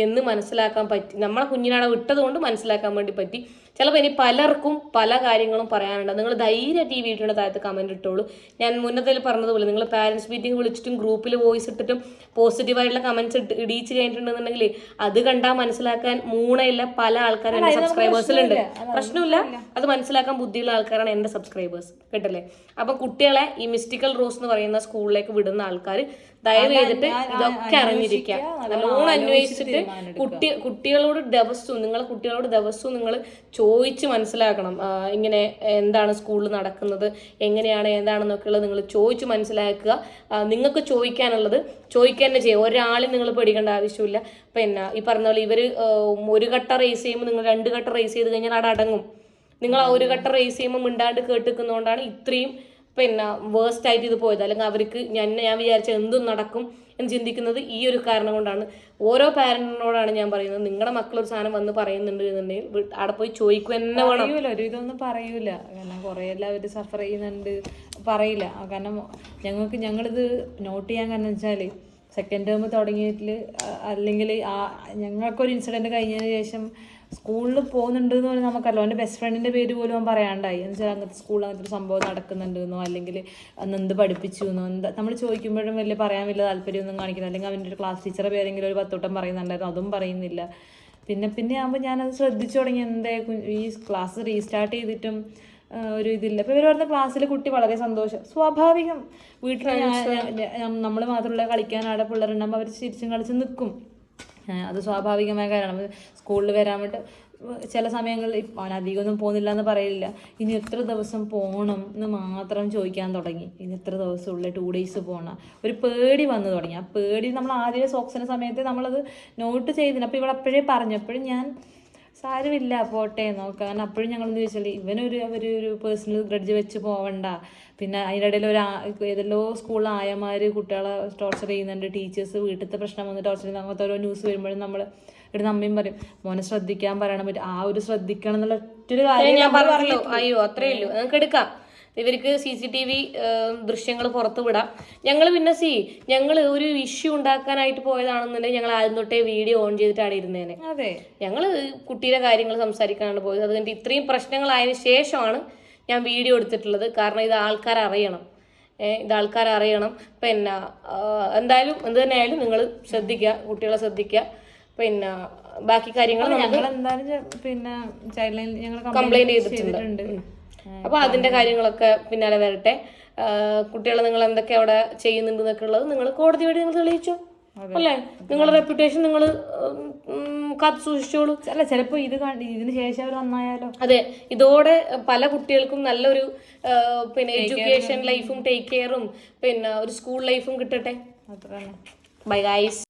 എന്ന് മനസ്സിലാക്കാൻ പറ്റി, നമ്മളെ കുഞ്ഞിനാടെ വിട്ടത് കൊണ്ട് മനസ്സിലാക്കാൻ വേണ്ടി പറ്റി. ചിലപ്പോൾ ഇനി പലർക്കും പല കാര്യങ്ങളും പറയാനുണ്ട്. നിങ്ങൾ ധൈര്യമായിട്ട് ഈ വീഡിയോയുടെ താഴത്ത് കമൻറ്റ് ഇട്ടോളൂ. ഞാൻ മുന്നത്തിൽ പറഞ്ഞതുപോലെ നിങ്ങൾ പാരൻസ് മീറ്റിംഗ് വിളിച്ചിട്ടും ഗ്രൂപ്പിൽ വോയിസ് ഇട്ടിട്ടും പോസിറ്റീവായിട്ടുള്ള കമൻറ്റ്സ് ഇടിച്ച് കഴിഞ്ഞിട്ടുണ്ടെന്നുണ്ടെങ്കിൽ അത് കണ്ടാൽ മനസ്സിലാക്കാൻ മൂണയില്ല പല ആൾക്കാരും എൻ്റെ സബ്സ്ക്രൈബേഴ്സിലുണ്ട്. പ്രശ്നമില്ല, അത് മനസ്സിലാക്കാൻ ബുദ്ധിയുള്ള ആൾക്കാരാണ് എൻ്റെ സബ്സ്ക്രൈബേഴ്സ്, കേട്ടല്ലേ? അപ്പം കുട്ടികളെ ഈ മിസ്റ്റിക്കൽ റോസ് എന്ന് പറയുന്ന സ്കൂളിലേക്ക് വിടുന്ന ആൾക്കാർ ദയവ് ചെയ്തിട്ട് ഇതൊക്കെ അറിഞ്ഞിരിക്കുക, നല്ലോണം അന്വേഷിച്ചിട്ട് കുട്ടികളോട് ദിവസവും നിങ്ങൾ ചോദിച്ച് മനസ്സിലാക്കണം. ഇങ്ങനെ എന്താണ് സ്കൂളിൽ നടക്കുന്നത്, എങ്ങനെയാണ് ഏതാണെന്നൊക്കെയുള്ളത് നിങ്ങൾ ചോദിച്ച് മനസ്സിലാക്കുക. നിങ്ങൾക്ക് ചോദിക്കാനുള്ളത് ചോദിക്കാൻ തന്നെ ചെയ്യുക, ഒരാളും നിങ്ങൾ പേടിക്കേണ്ട ആവശ്യമില്ല. പിന്നെ ഈ പറഞ്ഞ പോലെ ഇവർ ഒരു ഘട്ട റേസ് ചെയ്യുമ്പോൾ നിങ്ങൾ 2 ഘട്ടം റേസ് ചെയ്ത് കഴിഞ്ഞാൽ അവിടെ അടങ്ങും. നിങ്ങൾ ആ ഒരു ഘട്ടം റേസ് ചെയ്യുമ്പോൾ മിണ്ടാണ്ട് കേട്ടിരിക്കുന്നതുകൊണ്ടാണ് ഇത്രയും പിന്നെ വേഴ്സ്റ്റ് ആയിട്ട് ഇത് പോയത്. അല്ലെങ്കിൽ അവർക്ക് ഞാൻ വിചാരിച്ച എന്തും നടക്കും എന്ന് ചിന്തിക്കുന്നത് ഈ ഒരു കാരണം കൊണ്ടാണ്. ഓരോ പാരന്റിനോടാണ് ഞാൻ പറയുന്നത്, നിങ്ങളുടെ മക്കളൊരു സാധനം വന്ന് പറയുന്നുണ്ട് എന്നുണ്ടെങ്കിൽ അവിടെ പോയി ചോദിക്കുക തന്നെ വേണം. ഒരു ഇതൊന്നും പറയൂല, കാരണം കുറേ എല്ലാവരും സഫർ ചെയ്യുന്നുണ്ട് പറയില്ല. കാരണം ഞങ്ങളിത് നോട്ട് ചെയ്യാൻ കാരണം വെച്ചാൽ സെക്കൻഡ് ടേം തുടങ്ങിയതിൽ അല്ലെങ്കിൽ ഞങ്ങൾക്കൊരു ഇൻസിഡൻറ്റ് കഴിഞ്ഞതിന് ശേഷം സ്കൂളിൽ പോകുന്നുണ്ട് എന്ന് പറഞ്ഞാൽ നമുക്കല്ലോ, എൻ്റെ ബെസ്റ്റ് ഫ്രണ്ടിൻ്റെ പേര് പോലും അവൻ പറയാണ്ടായി. എന്ന് വെച്ചാൽ അങ്ങനത്തെ സ്കൂളിൽ അങ്ങനത്തെ ഒരു സംഭവം നടക്കുന്നുണ്ടെന്നോ അല്ലെങ്കിൽ അന്ന് എന്ത് പഠിപ്പിച്ചു എന്നോ എന്താ നമ്മൾ ചോദിക്കുമ്പോഴും പറയാൻ വലിയ താല്പര്യമൊന്നും കാണിക്കുന്നില്ല. അല്ലെങ്കിൽ അവൻ്റെ ഒരു ക്ലാസ് ടീച്ചറെ പേരെങ്കിലും ഒരു 10 വട്ടം പറയുന്നുണ്ടായിരുന്നു, അതും പറയുന്നില്ല. പിന്നെ ആകുമ്പോൾ ഞാനത് ശ്രദ്ധിച്ചു തുടങ്ങി, ഈ ക്ലാസ് റീസ്റ്റാർട്ട് ചെയ്തിട്ടും ഒരു ഇതില്ല. അപ്പോൾ ഇവർ പറഞ്ഞ ക്ലാസ്സിൽ കുട്ടി വളരെ സന്തോഷം, സ്വാഭാവികം. വീട്ടിൽ നമ്മൾ മാത്രമല്ല കളിക്കാൻ അവിടെ പിള്ളേരുണ്ടാകുമ്പോൾ അവർ ചിരിച്ചും കളിച്ച് നിൽക്കും, അത് സ്വാഭാവികമായ കാര്യമാണ്. സ്കൂളിൽ വരാൻ വേണ്ടി ചില സമയങ്ങളിൽ അവൻ അധികമൊന്നും പോകുന്നില്ല എന്ന് പറയില്ല, ഇനി എത്ര ദിവസം പോകണം എന്ന് മാത്രം ചോദിക്കാൻ തുടങ്ങി. ഇനി എത്ര ദിവസമുള്ള 2 days പോകണം, ഒരു പേടി വന്നു തുടങ്ങി. ആ പേടി നമ്മൾ ആദ്യം സോക്സിൻ്റെ സമയത്ത് നമ്മളത് നോട്ട് ചെയ്തിന്. അപ്പോൾ ഇവളപ്പോഴേ പറഞ്ഞപ്പോഴും ഞാൻ സാരമില്ല പോട്ടെ നോക്കാം. കാരണം അപ്പോഴും ഞങ്ങളെന്ന് ചോദിച്ചാൽ അവരൊരു പേഴ്സണൽ ഗ്രഡ്ജ് വെച്ച് പോവണ്ട. പിന്നെ അതിൻ്റെ ഇടയിൽ ഏതെല്ലോ സ്കൂളിൽ ആയമാർ കുട്ടികളെ ടോർച്ചർ ചെയ്യുന്നുണ്ട്, ടീച്ചേഴ്സ് വീട്ടിലത്തെ പ്രശ്നം വന്ന് ടോർച്ചർ ചെയ്യുന്ന അങ്ങനത്തെ ഓരോ ന്യൂസ് വരുമ്പോഴും നമ്മൾ ഇവിടെ അമ്മയും പറയും മോനെ ശ്രദ്ധിക്കാൻ പറയണം പറ്റും. ആ ഒരു ശ്രദ്ധിക്കണം എന്നുള്ള ഒറ്റൊരു കാര്യം ഞാൻ പറഞ്ഞു. അയ്യോ അത്രേ ഉള്ളൂ, നമുക്ക് എടുക്കാം. ഇവർക്ക് CCTV ദൃശ്യങ്ങൾ പുറത്തു വിടാം. ഞങ്ങൾ ഞങ്ങൾ ഒരു ഇഷ്യൂ ഉണ്ടാക്കാനായിട്ട് പോയതാണെന്നുണ്ടെങ്കിൽ ഞങ്ങൾ ആദ്യം തൊട്ടേ വീഡിയോ ഓൺ ചെയ്തിട്ടാണ് ഇരുന്നേനെ. അതെ, ഞങ്ങൾ കുട്ടിയുടെ കാര്യങ്ങൾ സംസാരിക്കാനാണ് പോയത്. അതുകൊണ്ട് ഇത്രയും പ്രശ്നങ്ങളായതിനു ശേഷമാണ് ഞാൻ വീഡിയോ എടുത്തിട്ടുള്ളത്. കാരണം ഇത് ആൾക്കാരറിയണം. പിന്നെ എന്തായാലും എന്ത് തന്നെയായാലും നിങ്ങൾ ശ്രദ്ധിക്കുക, കുട്ടികളെ ശ്രദ്ധിക്കുക. പിന്നെ ബാക്കി കാര്യങ്ങൾ ഞങ്ങൾ എന്തായാലും പിന്നെ ചൈൽഡ് ലൈൻ ഞങ്ങൾ കംപ്ലൈന്റ് ചെയ്തിട്ടുണ്ട്. അപ്പൊ അതിന്റെ കാര്യങ്ങളൊക്കെ പിന്നാലെ വരട്ടെ. കുട്ടികളെ നിങ്ങൾ എന്തൊക്കെ അവിടെ ചെയ്യുന്നുണ്ട് എന്നൊക്കെ ഉള്ളത് നിങ്ങൾ കോടതി വഴി നിങ്ങൾ തെളിയിച്ചോ, അല്ലേ? നിങ്ങളുടെ റെപ്യൂട്ടേഷൻ നിങ്ങൾ കാത്തു സൂക്ഷിച്ചോളൂ. അല്ല, ചിലപ്പോൾ ഇതിന് ശേഷം അവർ നന്നായാലോ. അതെ, ഇതോടെ പല കുട്ടികൾക്കും നല്ലൊരു പിന്നെ എഡ്യൂക്കേഷൻ ലൈഫും ടേക്ക് കെയറും പിന്നെ ഒരു സ്കൂൾ ലൈഫും കിട്ടട്ടെ. അത്ര തന്നെ. Bye guys.